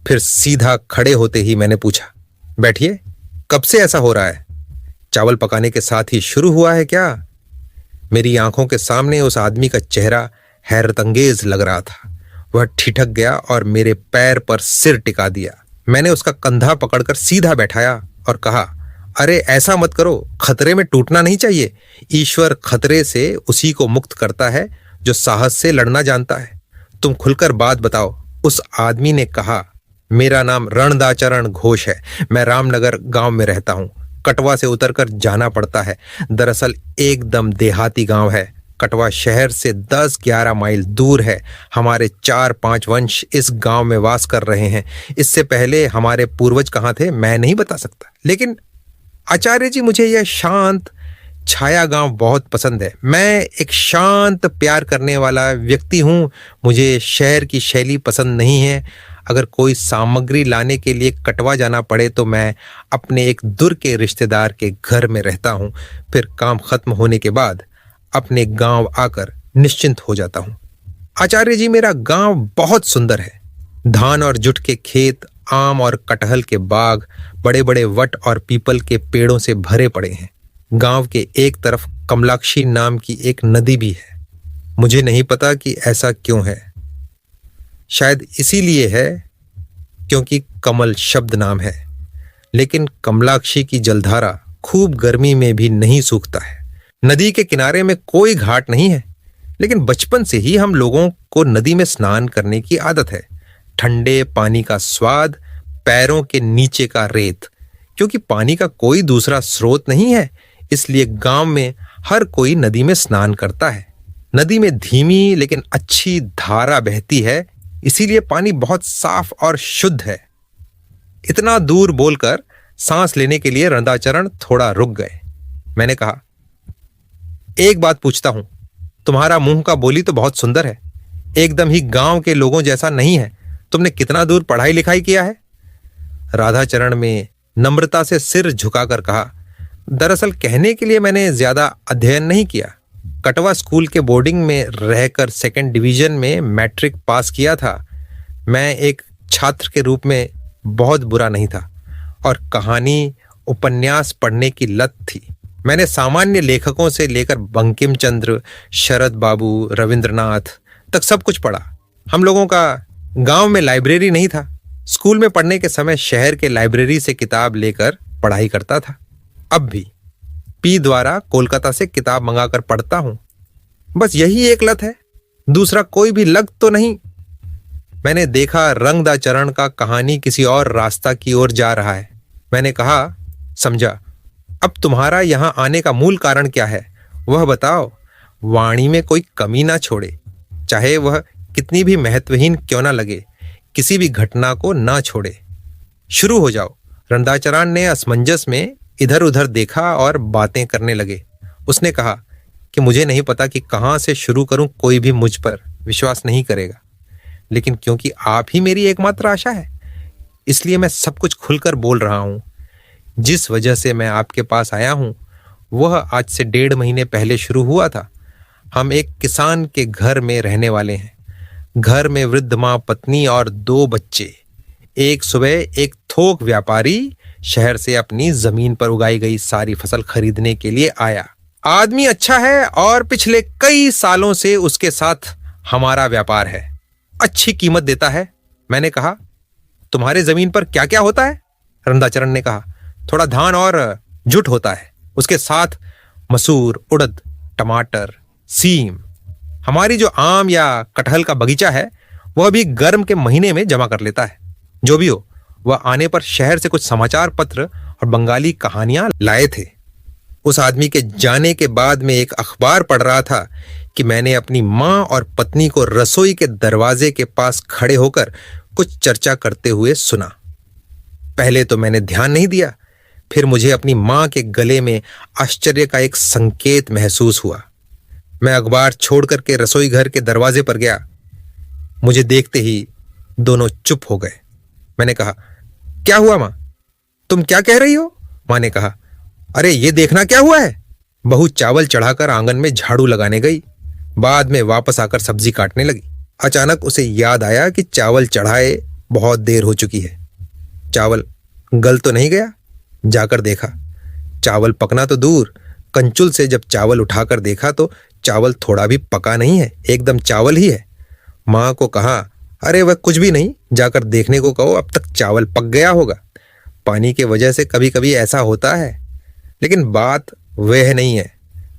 फिर सीधा खड़े होते ही मैंने पूछा, बैठिए, कब से ऐसा हो रहा है? चावल पकाने के साथ ही शुरू हुआ है क्या? मेरी आंखों के सामने उस आदमी का चेहरा हैरतअंगेज लग रहा था। वह ठिठक गया और मेरे पैर पर सिर टिका दिया। मैंने उसका कंधा पकड़कर सीधा बैठाया और कहा, अरे ऐसा मत करो, खतरे में टूटना नहीं चाहिए। ईश्वर खतरे से उसी को मुक्त करता है जो साहस से लड़ना जानता है। तुम खुलकर बात बताओ। उस आदमी ने कहा, मेरा नाम रणदाचरण घोष है। मैं रामनगर गांव में रहता हूं। कटवा से उतरकर जाना पड़ता है। दरअसल एकदम देहाती गांव है। कटवा शहर से 10-11 माइल दूर है। हमारे 4-5 वंश इस गांव में वास कर रहे हैं। इससे पहले हमारे पूर्वज कहाँ थे मैं नहीं बता सकता, लेकिन आचार्य जी, मुझे यह शांत छाया गांव बहुत पसंद है। मैं एक शांत प्यार करने वाला व्यक्ति हूं। मुझे शहर की शैली पसंद नहीं है। अगर कोई सामग्री लाने के लिए कटवा जाना पड़े तो मैं अपने एक दूर के रिश्तेदार के घर में रहता हूं। फिर काम खत्म होने के बाद अपने गांव आकर निश्चिंत हो जाता हूं। आचार्य जी, मेरा गांव बहुत सुंदर है। धान और जुट के खेत, आम और कटहल के बाग, बड़े बड़े वट और पीपल के पेड़ों से भरे पड़े हैं। गांव के एक तरफ कमलाक्षी नाम की एक नदी भी है। मुझे नहीं पता कि ऐसा क्यों है। शायद इसीलिए है क्योंकि कमल शब्द नाम है, लेकिन कमलाक्षी की जलधारा खूब गर्मी में भी नहीं सूखता है। नदी के किनारे में कोई घाट नहीं है, लेकिन बचपन से ही हम लोगों को नदी में स्नान करने की आदत है। ठंडे पानी का स्वाद, पैरों के नीचे का रेत। क्योंकि पानी का कोई दूसरा स्रोत नहीं है, इसलिए गांव में हर कोई नदी में स्नान करता है। नदी में धीमी लेकिन अच्छी धारा बहती है, इसीलिए पानी बहुत साफ और शुद्ध है। इतना दूर बोलकर सांस लेने के लिए रणदाचरण थोड़ा रुक गए। मैंने कहा, एक बात पूछता हूं, तुम्हारा मुंह का बोली तो बहुत सुंदर है, एकदम ही गांव के लोगों जैसा नहीं है। तुमने कितना दूर पढ़ाई लिखाई किया है? राधाचरण में नम्रता से सिर झुकाकर कहा, दरअसल कहने के लिए मैंने ज्यादा अध्ययन नहीं किया। कटवा स्कूल के बोर्डिंग में रहकर 2nd डिवीजन में मैट्रिक पास किया था। मैं एक छात्र के रूप में बहुत बुरा नहीं था और कहानी उपन्यास पढ़ने की लत थी। मैंने सामान्य लेखकों से लेकर बंकिम चंद्र, शरद बाबू, रविंद्रनाथ तक सब कुछ पढ़ा। हम लोगों का गांव में लाइब्रेरी नहीं था। स्कूल में पढ़ने के समय शहर के लाइब्रेरी से किताब लेकर पढ़ाई करता था। अब भी पी द्वारा कोलकाता से किताब मंगाकर पढ़ता हूं। बस यही एक लत है, दूसरा कोई भी लत तो नहीं। मैंने देखा रंगदाचरण का कहानी किसी और रास्ता की ओर जा रहा है। मैंने कहा, समझा। अब तुम्हारा यहां आने का मूल कारण क्या है, वह बताओ। वाणी में कोई कमी ना छोड़े, चाहे वह कितनी भी महत्वहीन क्यों ना लगे। किसी भी घटना को ना छोड़े। शुरू हो जाओ। रणदाचरण ने असमंजस में इधर उधर देखा और बातें करने लगे। उसने कहा कि मुझे नहीं पता कि कहां से शुरू करूं, कोई भी मुझ पर विश्वास नहीं करेगा, लेकिन क्योंकि आप ही मेरी एकमात्र आशा है, इसलिए मैं सब कुछ खुलकर बोल रहा हूं। जिस वजह से मैं आपके पास आया हूं वह आज से 1.5 महीने पहले शुरू हुआ था। हम एक किसान के घर में रहने वाले हैं। घर में वृद्ध माँ, पत्नी और 2 बच्चे। एक सुबह एक थोक व्यापारी शहर से अपनी जमीन पर उगाई गई सारी फसल खरीदने के लिए आया। आदमी अच्छा है और पिछले कई सालों से उसके साथ हमारा व्यापार है, अच्छी कीमत देता है। मैंने कहा, तुम्हारे जमीन पर क्या क्या होता है? रंदाचरण ने कहा, थोड़ा धान और जुट होता है, उसके साथ मसूर, उड़द, टमाटर, सीम। हमारी जो आम या कटहल का बगीचा है वह भी गर्म के महीने में जमा कर लेता है। जो भी हो, वह आने पर शहर से कुछ समाचार पत्र और बंगाली कहानियां लाए थे। उस आदमी के जाने के बाद मैं एक अखबार पढ़ रहा था कि मैंने अपनी माँ और पत्नी को रसोई के दरवाजे के पास खड़े होकर कुछ चर्चा करते हुए सुना। पहले तो मैंने ध्यान नहीं दिया, फिर मुझे अपनी माँ के गले में आश्चर्य का एक संकेत महसूस हुआ। मैं अखबार छोड़ करके रसोई घर के दरवाजे पर गया। मुझे देखते ही दोनों चुप हो गए। मैंने कहा, क्या हुआ माँ? तुम क्या कह रही हो? माँ ने कहा, अरे ये देखना क्या हुआ है। बहू चावल चढ़ाकर आंगन में झाड़ू लगाने गई, बाद में वापस आकर सब्जी काटने लगी। अचानक उसे याद आया कि चावल चढ़ाए बहुत देर हो चुकी है। चावल गल तो नहीं गया? जाकर देखा, चावल पकना तो दूर, कंचुल से जब चावल उठाकर देखा तो चावल थोड़ा भी पका नहीं है, एकदम चावल ही है। माँ को कहा, अरे वह कुछ भी नहीं, जाकर देखने को कहो, अब तक चावल पक गया होगा। पानी के वजह से कभी कभी ऐसा होता है, लेकिन बात वह नहीं है।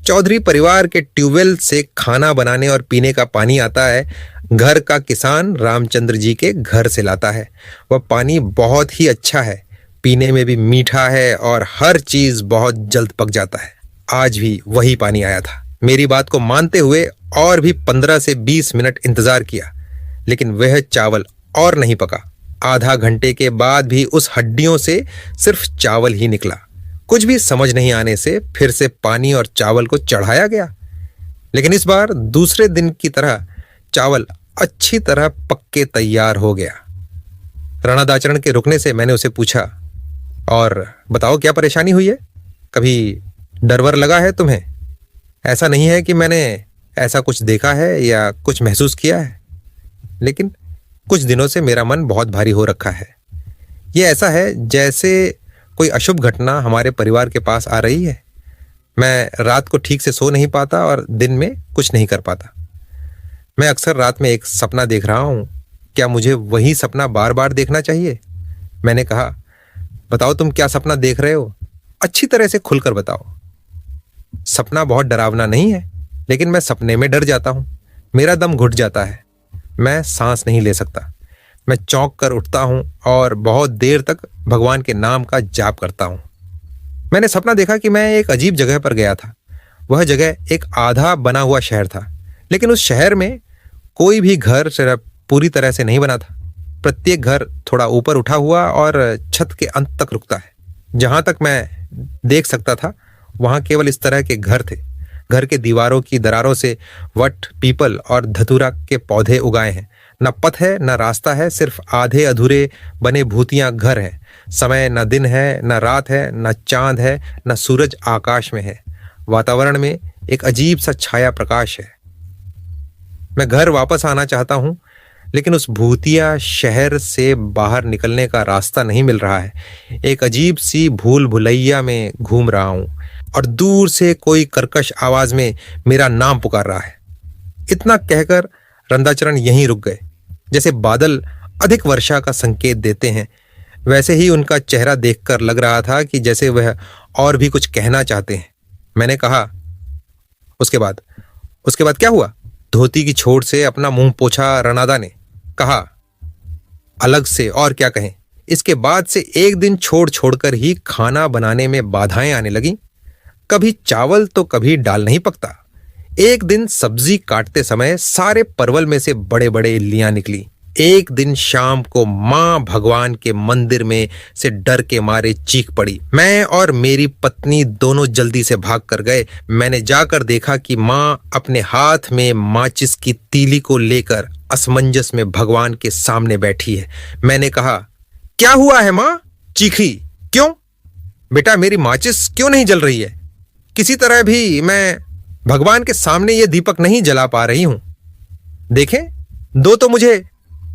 चौधरी परिवार के ट्यूबवेल से खाना बनाने और पीने का पानी आता है। घर का किसान रामचंद्र जी के घर से लाता है। वह पानी बहुत ही अच्छा है, पीने में भी मीठा है और हर चीज बहुत जल्द पक जाता है। आज भी वही पानी आया था। मेरी बात को मानते हुए और भी 15 से 20 मिनट इंतजार किया, लेकिन वह चावल और नहीं पका। आधा घंटे के बाद भी उस हड्डियों से सिर्फ चावल ही निकला। कुछ भी समझ नहीं आने से फिर से पानी और चावल को चढ़ाया गया, लेकिन इस बार दूसरे दिन की तरह चावल अच्छी तरह पक के तैयार हो गया। रणादाचरण के रुकने से मैंने उसे पूछा, और बताओ क्या परेशानी हुई है? कभी डर वर लगा है तुम्हें? ऐसा नहीं है कि मैंने ऐसा कुछ देखा है या कुछ महसूस किया है, लेकिन कुछ दिनों से मेरा मन बहुत भारी हो रखा है। ये ऐसा है जैसे कोई अशुभ घटना हमारे परिवार के पास आ रही है। मैं रात को ठीक से सो नहीं पाता और दिन में कुछ नहीं कर पाता। मैं अक्सर रात में एक सपना देख रहा हूँ। क्या मुझे वही सपना बार बार देखना चाहिए? मैंने कहा, बताओ तुम क्या सपना देख रहे हो? अच्छी तरह से खुलकर बताओ। सपना बहुत डरावना नहीं है, लेकिन मैं सपने में डर जाता हूँ। मेरा दम घुट जाता है, मैं सांस नहीं ले सकता। मैं चौंक कर उठता हूँ और बहुत देर तक भगवान के नाम का जाप करता हूँ। मैंने सपना देखा कि मैं एक अजीब जगह पर गया था। वह जगह एक आधा बना हुआ शहर था, लेकिन उस शहर में कोई भी घर सिर्फ पूरी तरह से नहीं बना था। प्रत्येक घर थोड़ा ऊपर उठा हुआ और छत के अंत तक रुकता है। जहाँ तक मैं देख सकता था वहाँ केवल इस तरह के घर थे। घर के दीवारों की दरारों से वट, पीपल और धतूरा के पौधे उगाए हैं। न पथ है न रास्ता है, सिर्फ आधे अधूरे बने भूतियां घर हैं। समय न दिन है न रात है, न चांद है न सूरज आकाश में है। वातावरण में एक अजीब सा छाया प्रकाश है। मैं घर वापस आना चाहता हूँ, लेकिन उस भूतिया शहर से बाहर निकलने का रास्ता नहीं मिल रहा है। एक अजीब सी भूल भुलैया में घूम रहा हूँ और दूर से कोई कर्कश आवाज में मेरा नाम पुकार रहा है। इतना कहकर रंदाचरण यहीं रुक गए। जैसे बादल अधिक वर्षा का संकेत देते हैं, वैसे ही उनका चेहरा देखकर लग रहा था कि जैसे वह और भी कुछ कहना चाहते हैं। मैंने कहा, उसके बाद क्या हुआ? धोती की छोड़ से अपना मुंह पोंछा रणादा ने कहा, अलग से और क्या कहें। इसके बाद से एक दिन छोड़ छोड़कर ही खाना बनाने में बाधाएं आने लगी। कभी चावल तो कभी दाल नहीं पकता। एक दिन सब्जी काटते समय सारे परवल में से बड़े बड़े इल्लियां निकली। एक दिन शाम को माँ भगवान के मंदिर में से डर के मारे चीख पड़ी। मैं और मेरी पत्नी दोनों जल्दी से भाग कर गए। मैंने जाकर देखा कि माँ अपने हाथ में माचिस की तीली को लेकर असमंजस में भगवान के सामने बैठी है। मैंने कहा, क्या हुआ है माँ? चीखी, क्यों? बेटा, मेरी माचिस क्यों नहीं जल रही है? किसी तरह भी मैं भगवान के सामने ये दीपक नहीं जला पा रही हूं। देखें, दो तो मुझे,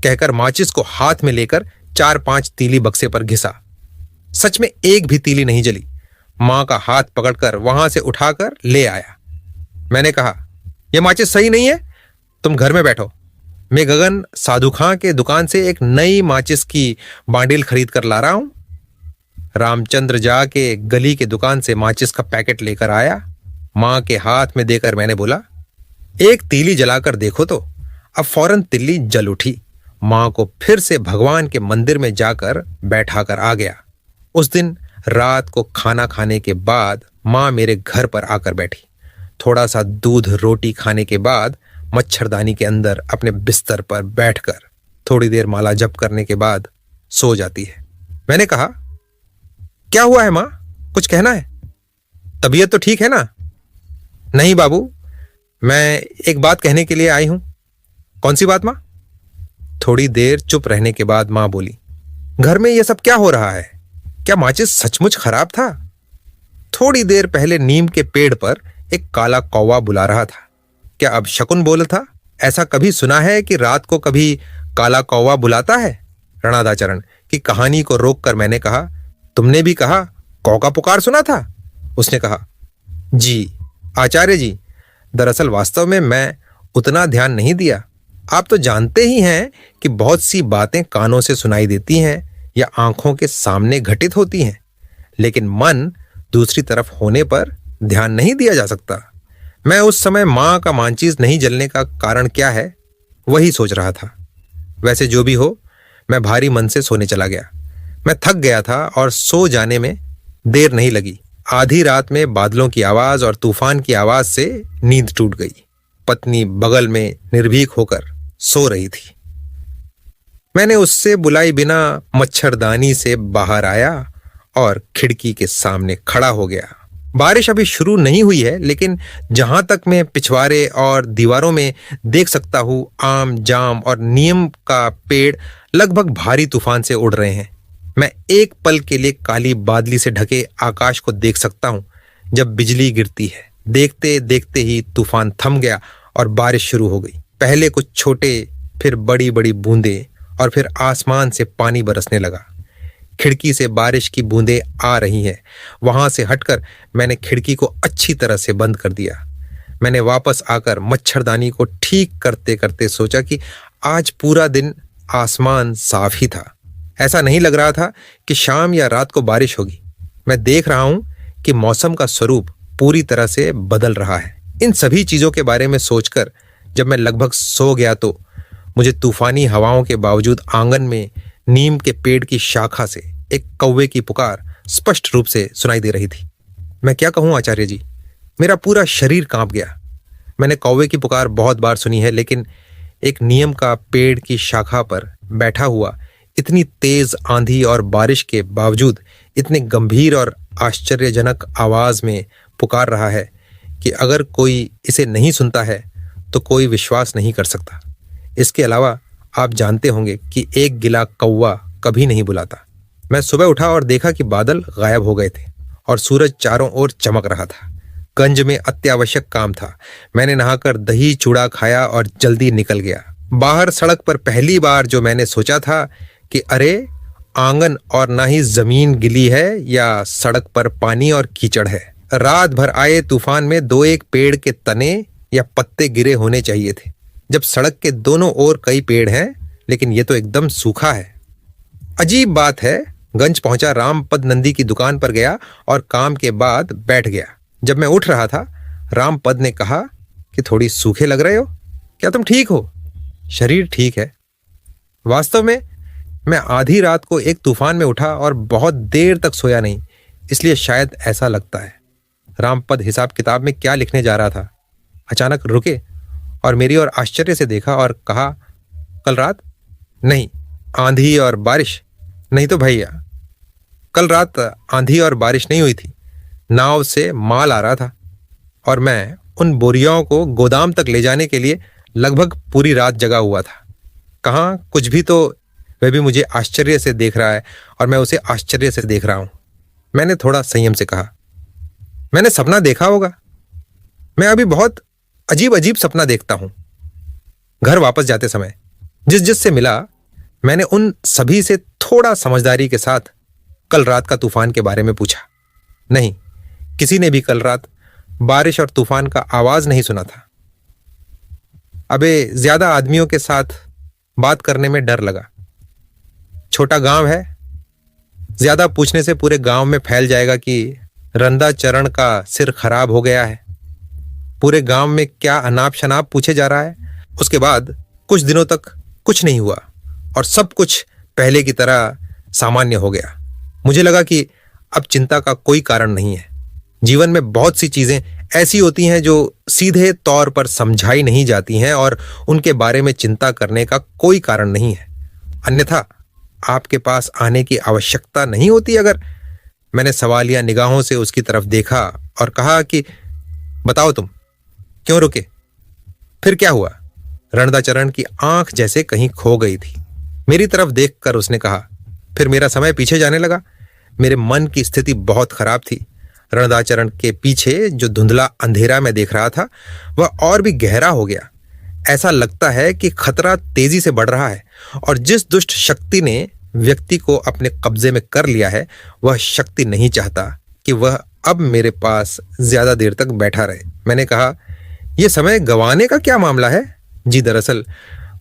कहकर माचिस को हाथ में लेकर 4-5 तीली बक्से पर घिसा। सच में एक भी तीली नहीं जली। मां का हाथ पकड़कर वहां से उठाकर ले आया। मैंने कहा, यह माचिस सही नहीं है, तुम घर में बैठो। मैं गगन साधु खां के दुकान से एक नई माचिस की बांडिल खरीद कर ला रहा हूं। रामचंद्र जाके गली के दुकान से माचिस का पैकेट लेकर आया। मां के हाथ में देकर मैंने बोला, एक तीली जलाकर देखो तो। अब फौरन तिल्ली जल उठी। मां को फिर से भगवान के मंदिर में जाकर बैठाकर आ गया। उस दिन रात को खाना खाने के बाद मां मेरे घर पर आकर बैठी। थोड़ा सा दूध रोटी खाने के बाद मच्छरदानी के अंदर अपने बिस्तर पर बैठकर थोड़ी देर माला जप करने के बाद सो जाती है। मैंने कहा, क्या हुआ है मां, कुछ कहना है? तबीयत तो ठीक है ना? नहीं बाबू, मैं एक बात कहने के लिए आई हूं। कौन सी बात मां? थोड़ी देर चुप रहने के बाद मां बोली, घर में यह सब क्या हो रहा है? क्या माचिस सचमुच खराब था? थोड़ी देर पहले नीम के पेड़ पर एक काला कौवा बुला रहा था। क्या अब शकुन बोला था? ऐसा कभी सुना है कि रात को कभी काला कौवा बुलाता है? रणदाचरण की कहानी को रोककर मैंने कहा, तुमने भी कहा कौ का पुकार सुना था? उसने कहा, जी आचार्य जी, दरअसल वास्तव में मैं उतना ध्यान नहीं दिया। आप तो जानते ही हैं कि बहुत सी बातें कानों से सुनाई देती हैं या आंखों के सामने घटित होती हैं, लेकिन मन दूसरी तरफ होने पर ध्यान नहीं दिया जा सकता। मैं उस समय मां का माचिस नहीं जलने का कारण क्या है वही सोच रहा था। वैसे जो भी हो, मैं भारी मन से सोने चला गया। मैं थक गया था और सो जाने में देर नहीं लगी। आधी रात में बादलों की आवाज और तूफान की आवाज से नींद टूट गई। पत्नी बगल में निर्भीक होकर सो रही थी। मैंने उससे बुलाए बिना मच्छरदानी से बाहर आया और खिड़की के सामने खड़ा हो गया। बारिश अभी शुरू नहीं हुई है, लेकिन जहां तक मैं पिछवाड़े और दीवारों में देख सकता हूं, आम, जाम और नीम का पेड़ लगभग भारी तूफान से उड़ रहे हैं। मैं एक पल के लिए काली बादली से ढके आकाश को देख सकता हूं जब बिजली गिरती है। देखते देखते ही तूफान थम गया और बारिश शुरू हो गई। पहले कुछ छोटे, फिर बड़ी बड़ी बूंदें और फिर आसमान से पानी बरसने लगा। खिड़की से बारिश की बूंदें आ रही हैं। वहां से हटकर मैंने खिड़की को अच्छी तरह से बंद कर दिया। मैंने वापस आकर मच्छरदानी को ठीक करते करते सोचा कि आज पूरा दिन आसमान साफ ही था। ऐसा नहीं लग रहा था कि शाम या रात को बारिश होगी। मैं देख रहा हूं कि मौसम का स्वरूप पूरी तरह से बदल रहा है। इन सभी चीजों के बारे में सोचकर जब मैं लगभग सो गया तो मुझे तूफानी हवाओं के बावजूद आंगन में नीम के पेड़ की शाखा से एक कौवे की पुकार स्पष्ट रूप से सुनाई दे रही थी। मैं क्या कहूं आचार्य जी, मेरा पूरा शरीर कांप गया। मैंने कौवे की पुकार बहुत बार सुनी है, लेकिन एक नीम का पेड़ की शाखा पर बैठा हुआ इतनी तेज आंधी और बारिश के बावजूद इतने गंभीर और आश्चर्यजनक आवाज में पुकार रहा है कि अगर कोई इसे नहीं सुनता है तो कोई विश्वास नहीं कर सकता। इसके अलावा आप जानते होंगे कि एक गिला कौवा कभी नहीं बुलाता। मैं सुबह उठा और देखा कि बादल गायब हो गए थे और सूरज चारों ओर चमक रहा था। गंज में अत्यावश्यक काम था। मैंने नहाकर दही चूड़ा खाया और जल्दी निकल गया। बाहर सड़क पर पहली बार जो मैंने सोचा था कि अरे आंगन और ना ही जमीन गिली है या सड़क पर पानी और कीचड़ है। रात भर आए तूफान में दो एक पेड़ के तने या पत्ते गिरे होने चाहिए थे। जब सड़क के दोनों ओर कई पेड़ हैं, लेकिन ये तो एकदम सूखा है। अजीब बात है। गंज पहुंचा, रामपद नंदी की दुकान पर गया और काम के बाद बैठ गया। जब मैं उठ रहा था, रामपद ने कहा कि थोड़ी सूखे लग रहे हो, क्या तुम ठीक हो? शरीर ठीक है। वास्तव में मैं आधी रात को एक तूफान में उठा और बहुत देर तक सोया नहीं, इसलिए शायद ऐसा लगता है। रामपद हिसाब किताब में क्या लिखने जा रहा था, अचानक रुके और मेरी ओर आश्चर्य से देखा और कहा, कल रात? नहीं, आंधी और बारिश? नहीं तो भैया, कल रात आंधी और बारिश नहीं हुई थी। नाव से माल आ रहा था और मैं उन बोरियों को गोदाम तक ले जाने के लिए लगभग पूरी रात जगा हुआ था। कहाँ कुछ भी, तो वह भी मुझे आश्चर्य से देख रहा है और मैं उसे आश्चर्य से देख रहा हूं। मैंने थोड़ा संयम से कहा, मैंने सपना देखा होगा। मैं अभी बहुत अजीब अजीब सपना देखता हूं। घर वापस जाते समय जिस जिस से मिला, मैंने उन सभी से थोड़ा समझदारी के साथ कल रात का तूफान के बारे में पूछा। नहीं, किसी ने भी कल रात बारिश और तूफान का आवाज नहीं सुना था। अबे ज्यादा आदमियों के साथ बात करने में डर लगा। छोटा गांव है, ज्यादा पूछने से पूरे गांव में फैल जाएगा कि रंदा चरण का सिर खराब हो गया है। पूरे गांव में क्या अनाप शनाप पूछे जा रहा है। उसके बाद कुछ दिनों तक कुछ नहीं हुआ और सब कुछ पहले की तरह सामान्य हो गया। मुझे लगा कि अब चिंता का कोई कारण नहीं है। जीवन में बहुत सी चीजें ऐसी होती हैं जो सीधे तौर पर समझाई नहीं जाती हैं और उनके बारे में चिंता करने का कोई कारण नहीं है। अन्यथा आपके पास आने की आवश्यकता नहीं होती। अगर मैंने सवालिया निगाहों से उसकी तरफ देखा और कहा कि बताओ तुम क्यों रुके, फिर क्या हुआ? रणदाचरण की आंख जैसे कहीं खो गई थी। मेरी तरफ देखकर उसने कहा, फिर मेरा समय पीछे जाने लगा। मेरे मन की स्थिति बहुत खराब थी। रणदाचरण के पीछे जो धुंधला अंधेरा मैं देख रहा था वह और भी गहरा हो गया। ऐसा लगता है कि खतरा तेजी से बढ़ रहा है और जिस दुष्ट शक्ति ने व्यक्ति को अपने कब्जे में कर लिया है, वह शक्ति नहीं चाहता कि वह अब मेरे पास ज्यादा देर तक बैठा रहे। मैंने कहा, यह समय गंवाने का क्या मामला है? जी दरअसल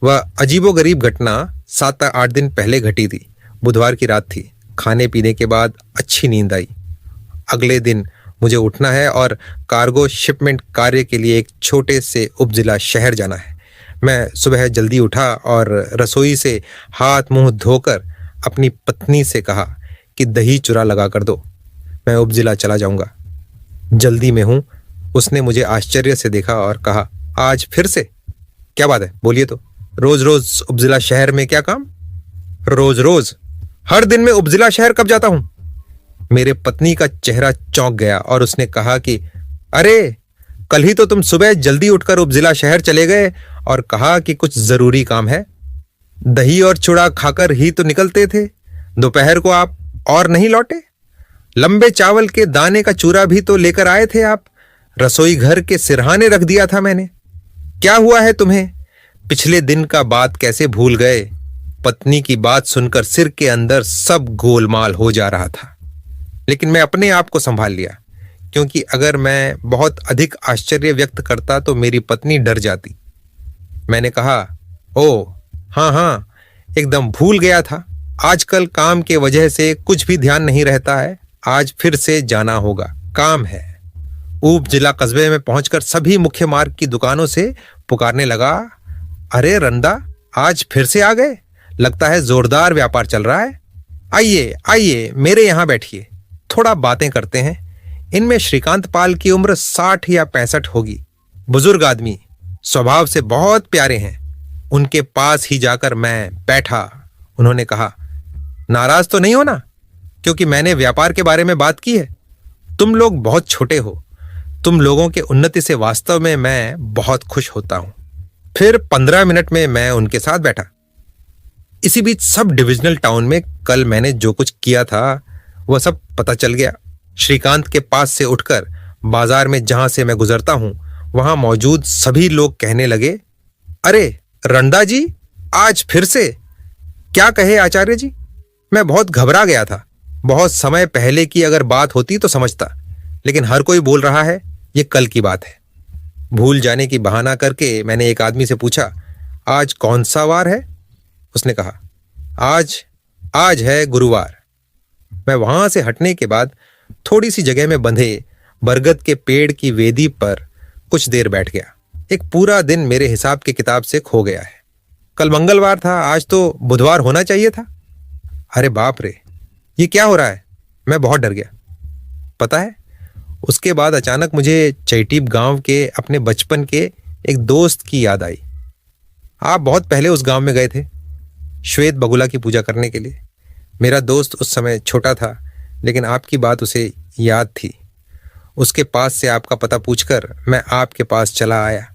वह अजीबोगरीब घटना 7-8 दिन पहले घटी थी। बुधवार की रात थी। खाने पीने के बाद अच्छी नींद आई। अगले दिन मुझे उठना है और कार्गो शिपमेंट कार्य के लिए एक छोटे से उपजिला शहर जाना है। मैं सुबह जल्दी उठा और रसोई से हाथ मुंह धोकर अपनी पत्नी से कहा कि दही चूरा लगा कर दो, मैं उपजिला चला जाऊंगा, जल्दी में हूं। उसने मुझे आश्चर्य से देखा और कहा, आज फिर से? क्या बात है, बोलिए तो। रोज रोज उपजिला शहर में क्या काम? रोज रोज? हर दिन में उपजिला शहर कब जाता हूं? मेरे पत्नी का चेहरा चौंक गया और उसने कहा कि अरे, कल ही तो तुम सुबह जल्दी उठकर उपजिला शहर चले गए और कहा कि कुछ जरूरी काम है। दही और चूड़ा खाकर ही तो निकलते थे। दोपहर को आप और नहीं लौटे। लंबे चावल के दाने का चूरा भी तो लेकर आए थे आप। रसोई घर के सिरहाने रख दिया था मैंने। क्या हुआ है तुम्हें? पिछले दिन का बात कैसे भूल गए? पत्नी की बात सुनकर सिर के अंदर सब गोलमाल हो जा रहा था, लेकिन मैं अपने आप को संभाल लिया, क्योंकि अगर मैं बहुत अधिक आश्चर्य व्यक्त करता तो मेरी पत्नी डर जाती। मैंने कहा, ओ हाँ, एकदम भूल गया था। आजकल काम के वजह से कुछ भी ध्यान नहीं रहता है। आज फिर से जाना होगा, काम है। उप जिला कस्बे में पहुंचकर सभी मुख्य मार्ग की दुकानों से पुकारने लगा, अरे रंदा, आज फिर से आ गए? लगता है जोरदार व्यापार चल रहा है। आइए आइए, मेरे यहां बैठिए, थोड़ा बातें करते हैं। इनमें श्रीकांत पाल की उम्र 60 या 65 होगी। बुजुर्ग आदमी, स्वभाव से बहुत प्यारे हैं। उनके पास ही जाकर मैं बैठा। उन्होंने कहा, नाराज तो नहीं हो ना, क्योंकि मैंने व्यापार के बारे में बात की है? तुम लोग बहुत छोटे हो। तुम लोगों के उन्नति से वास्तव में मैं बहुत खुश होता हूं। फिर 15 मिनट में मैं उनके साथ बैठा। इसी बीच सब डिविजनल टाउन में कल मैंने जो कुछ किया था वह सब पता चल गया। श्रीकांत के पास से उठकर बाजार में जहां से मैं गुजरता हूं, वहां मौजूद सभी लोग कहने लगे, अरे रंदा जी, आज फिर से? क्या कहे आचार्य जी? मैं बहुत घबरा गया था। बहुत समय पहले की अगर बात होती तो समझता, लेकिन हर कोई बोल रहा है ये कल की बात है। भूल जाने की बहाना करके मैंने एक आदमी से पूछा, आज कौन सा वार है? उसने कहा, आज है गुरुवार। मैं वहां से हटने के बाद थोड़ी सी जगह में बंधे बरगद के पेड़ की वेदी पर कुछ देर बैठ गया। एक पूरा दिन मेरे हिसाब के किताब से खो गया है। कल मंगलवार था, आज तो बुधवार होना चाहिए था। अरे बाप रे, ये क्या हो रहा है? मैं बहुत डर गया। पता है, उसके बाद अचानक मुझे चैटीब गांव के अपने बचपन के एक दोस्त की याद आई। आप बहुत पहले उस गांव में गए थे श्वेत बगुला की पूजा करने के लिए। मेरा दोस्त उस समय छोटा था, लेकिन आपकी बात उसे याद थी। उसके पास से आपका पता पूछकर मैं आपके पास चला आया।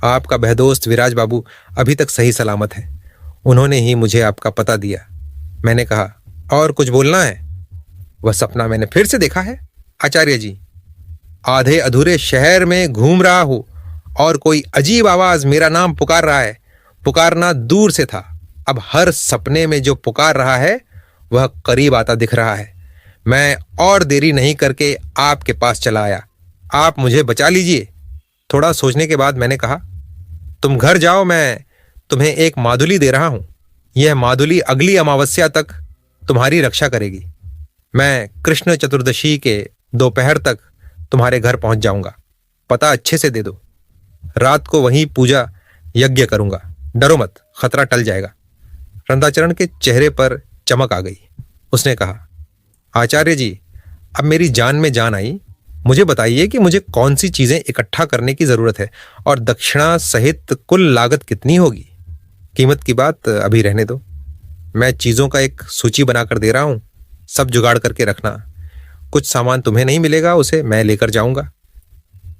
आपका वह दोस्त विराज बाबू अभी तक सही सलामत है। उन्होंने ही मुझे आपका पता दिया। मैंने कहा, और कुछ बोलना है? वह सपना मैंने फिर से देखा है आचार्य जी। आधे अधूरे शहर में घूम रहा हूं और कोई अजीब आवाज मेरा नाम पुकार रहा है। पुकारना दूर से था, अब हर सपने में जो पुकार रहा है वह करीब आता दिख रहा है। मैं और देरी नहीं करके आपके पास चला आया। आप मुझे बचा लीजिए। थोड़ा सोचने के बाद मैंने कहा, तुम घर जाओ, मैं तुम्हें एक मादुली दे रहा हूं। यह मादुली अगली अमावस्या तक तुम्हारी रक्षा करेगी। मैं कृष्ण चतुर्दशी के दोपहर तक तुम्हारे घर पहुंच जाऊंगा। पता अच्छे से दे दो। रात को वहीं पूजा यज्ञ करूंगा। डरो मत, खतरा टल जाएगा। रंदाचरण के चेहरे पर चमक आ गई। उसने कहा, आचार्य जी, अब मेरी जान में जान आई। मुझे बताइए कि मुझे कौन सी चीजें इकट्ठा करने की जरूरत है और दक्षिणा सहित कुल लागत कितनी होगी। कीमत की बात अभी रहने दो। मैं चीजों का एक सूची बनाकर दे रहा हूं, सब जुगाड़ करके रखना। कुछ सामान तुम्हें नहीं मिलेगा, उसे मैं लेकर जाऊंगा।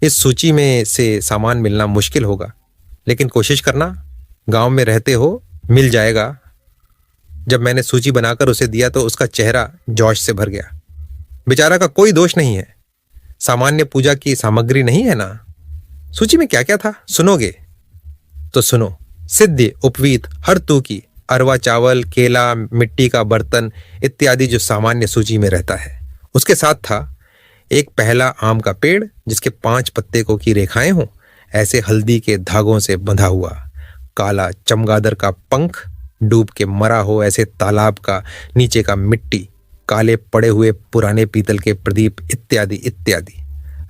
इस सूची में से सामान मिलना मुश्किल होगा, लेकिन कोशिश करना। गांव में रहते हो, मिल जाएगा। जब मैंने सूची बनाकर उसे दिया तो उसका चेहरा जोश से भर गया। बेचारा का कोई दोष नहीं है, सामान्य पूजा की सामग्री नहीं है ना। सूची में क्या क्या था सुनोगे तो सुनो। सिद्ध उपवीत हर तू की अरवा चावल, केला, मिट्टी का बर्तन इत्यादि जो सामान्य सूची में रहता है। उसके साथ था एक पहला आम का पेड़ जिसके 5 पत्ते को की रेखाएं हों, ऐसे हल्दी के धागों से बंधा हुआ। काला चमगादड़ का पंख डूब के मरा हो ऐसे तालाब का नीचे का मिट्टी, काले पड़े हुए पुराने पीतल के प्रदीप इत्यादि इत्यादि।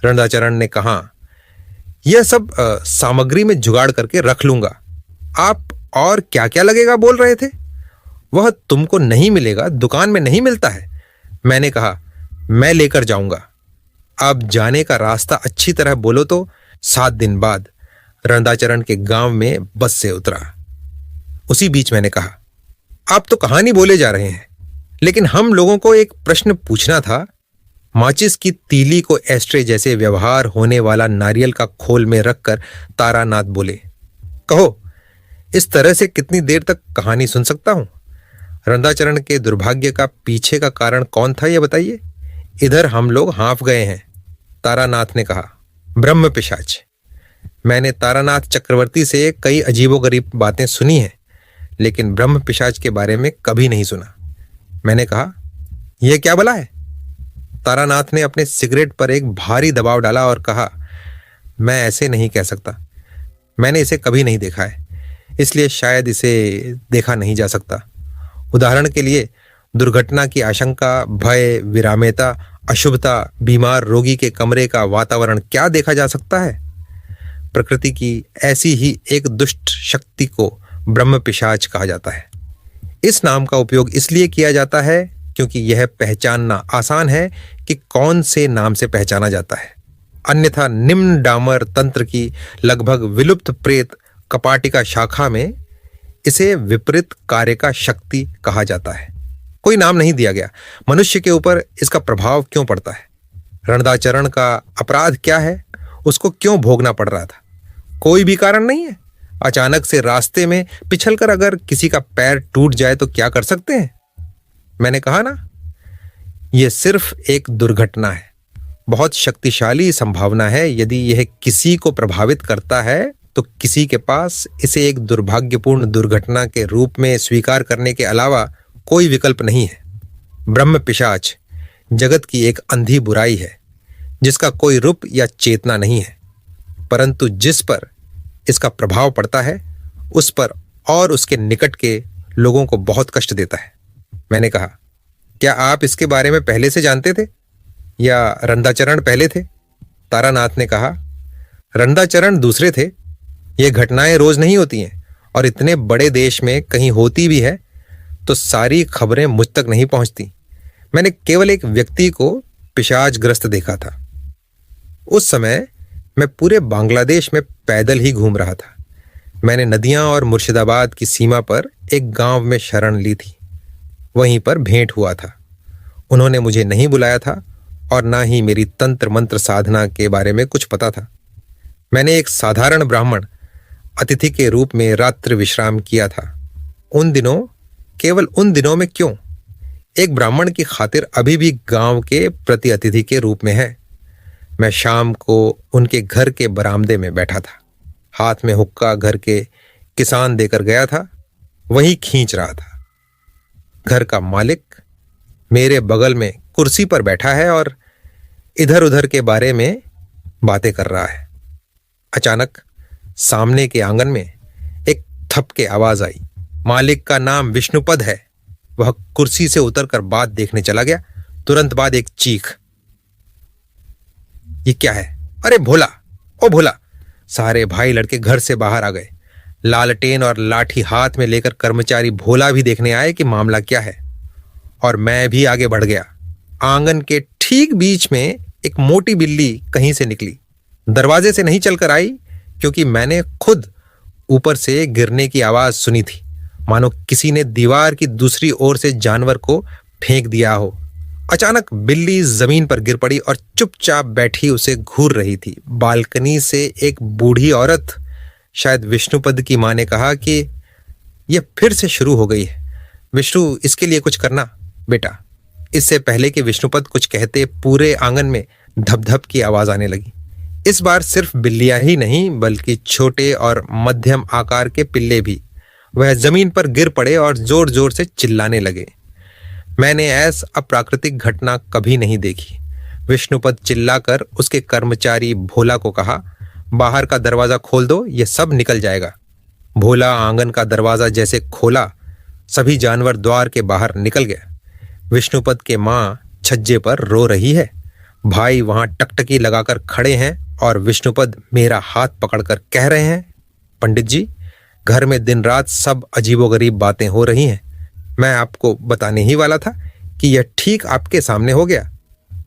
रंदाचरण ने कहा, यह सब सामग्री में जुगाड़ करके रख लूंगा। आप और क्या क्या लगेगा बोल रहे थे? वह तुमको नहीं मिलेगा, दुकान में नहीं मिलता है। मैंने कहा, मैं लेकर जाऊंगा। अब जाने का रास्ता अच्छी तरह बोलो तो 7 दिन बाद रंदाचरण के गांव में बस से उतरा। उसी बीच मैंने कहा, आप तो कहानी बोले जा रहे हैं, लेकिन हम लोगों को एक प्रश्न पूछना था। माचिस की तीली को एस्ट्रे जैसे व्यवहार होने वाला नारियल का खोल में रखकर तारानाथ बोले, कहो, इस तरह से कितनी देर तक कहानी सुन सकता हूं? रंदाचरण के दुर्भाग्य का पीछे का कारण कौन था, यह बताइए। इधर हम लोग हाँफ गए हैं। तारानाथ ने कहा, ब्रह्म पिशाच। मैंने तारानाथ चक्रवर्ती से कई अजीबोगरीब बातें सुनी हैं, लेकिन ब्रह्म पिशाच के बारे में कभी नहीं सुना। मैंने कहा, यह क्या भला है? तारानाथ ने अपने सिगरेट पर एक भारी दबाव डाला और कहा, मैं ऐसे नहीं कह सकता। मैंने इसे कभी नहीं देखा है, इसलिए शायद इसे देखा नहीं जा सकता। उदाहरण के लिए दुर्घटना की आशंका, भय, विरामेता, अशुभता, बीमार रोगी के कमरे का वातावरण क्या देखा जा सकता है? प्रकृति की ऐसी ही एक दुष्ट शक्ति को ब्रह्म पिशाच कहा जाता है। इस नाम का उपयोग इसलिए किया जाता है क्योंकि यह पहचानना आसान है कि कौन से नाम से पहचाना जाता है। अन्यथा निम्न डामर तंत्र की लगभग विलुप्त प्रेत कपाटिका शाखा में इसे विपरीत कार्य का शक्ति कहा जाता है। कोई नाम नहीं दिया गया। मनुष्य के ऊपर इसका प्रभाव क्यों पड़ता है? रंदाचरण का अपराध क्या है? उसको क्यों भोगना पड़ रहा था? कोई भी कारण नहीं है। अचानक से रास्ते में पिछलकर अगर किसी का पैर टूट जाए तो क्या कर सकते हैं? मैंने कहा ना, यह सिर्फ एक दुर्घटना है। बहुत शक्तिशाली संभावना है। यदि यह किसी को प्रभावित करता है तो किसी के पास इसे एक दुर्भाग्यपूर्ण दुर्घटना के रूप में स्वीकार करने के अलावा कोई विकल्प नहीं है। ब्रह्म पिशाच जगत की एक अंधी बुराई है जिसका कोई रूप या चेतना नहीं है, परंतु जिस पर इसका प्रभाव पड़ता है उस पर और उसके निकट के लोगों को बहुत कष्ट देता है। मैंने कहा, क्या आप इसके बारे में पहले से जानते थे या रंदाचरण पहले थे? तारानाथ ने कहा, रंदाचरण दूसरे थे। ये घटनाएं रोज नहीं होती हैं और इतने बड़े देश में कहीं होती भी है तो सारी खबरें मुझ तक नहीं पहुंचती। मैंने केवल एक व्यक्ति को पिशाचग्रस्त देखा था। उस समय मैं पूरे बांग्लादेश में पैदल ही घूम रहा था। मैंने नदियां और मुर्शिदाबाद की सीमा पर एक गांव में शरण ली थी। वहीं पर भेंट हुआ था। उन्होंने मुझे नहीं बुलाया था और ना ही मेरी तंत्र मंत्र साधना के बारे में कुछ पता था। मैंने एक साधारण ब्राह्मण अतिथि के रूप में रात्रि विश्राम किया था। उन दिनों, केवल उन दिनों में क्यों, एक ब्राह्मण की खातिर अभी भी गांव के प्रति अतिथि के रूप में है। मैं शाम को उनके घर के बरामदे में बैठा था। हाथ में हुक्का घर के किसान देकर गया था, वही खींच रहा था। घर का मालिक मेरे बगल में कुर्सी पर बैठा है और इधर उधर के बारे में बातें कर रहा है। अचानक सामने के आंगन में एक थपके आवाज आई। मालिक का नाम विष्णुपद है। वह कुर्सी से उतरकर बात देखने चला गया। तुरंत बाद एक चीख, ये क्या है? अरे भोला, ओ भोला! सारे भाई लड़के घर से बाहर आ गए। लालटेन और लाठी हाथ में लेकर कर्मचारी भोला भी देखने आए कि मामला क्या है। और मैं भी आगे बढ़ गया। आंगन के ठीक बीच में एक मोटी बिल्ली कहीं से निकली। दरवाजे से नहीं चलकर आई, क्योंकि मैंने खुद ऊपर से गिरने की आवाज सुनी थी, मानो किसी ने दीवार की दूसरी ओर से जानवर को फेंक दिया हो। अचानक बिल्ली जमीन पर गिर पड़ी और चुपचाप बैठी उसे घूर रही थी। बालकनी से एक बूढ़ी औरत, शायद विष्णुपद की मां, ने कहा कि यह फिर से शुरू हो गई है। विष्णु, इसके लिए कुछ करना बेटा। इससे पहले कि विष्णुपद कुछ कहते, पूरे आंगन में धप-धप की आवाज आने लगी। इस बार सिर्फ बिल्लियां ही नहीं, बल्कि छोटे और मध्यम आकार के पिल्ले भी। वह जमीन पर गिर पड़े और जोर जोर से चिल्लाने लगे। मैंने ऐसा अप्राकृतिक घटना कभी नहीं देखी। विष्णुपद चिल्लाकर उसके कर्मचारी भोला को कहा, बाहर का दरवाजा खोल दो, ये सब निकल जाएगा। भोला आंगन का दरवाजा जैसे खोला, सभी जानवर द्वार के बाहर निकल गए। विष्णुपद के मां छज्जे पर रो रही है। भाई वहां टकटकी लगाकर खड़े हैं और विष्णुपद मेरा हाथ पकड़कर कह रहे हैं, पंडित जी, घर में दिन रात सब अजीबोगरीब बातें हो रही हैं। मैं आपको बताने ही वाला था कि यह ठीक आपके सामने हो गया।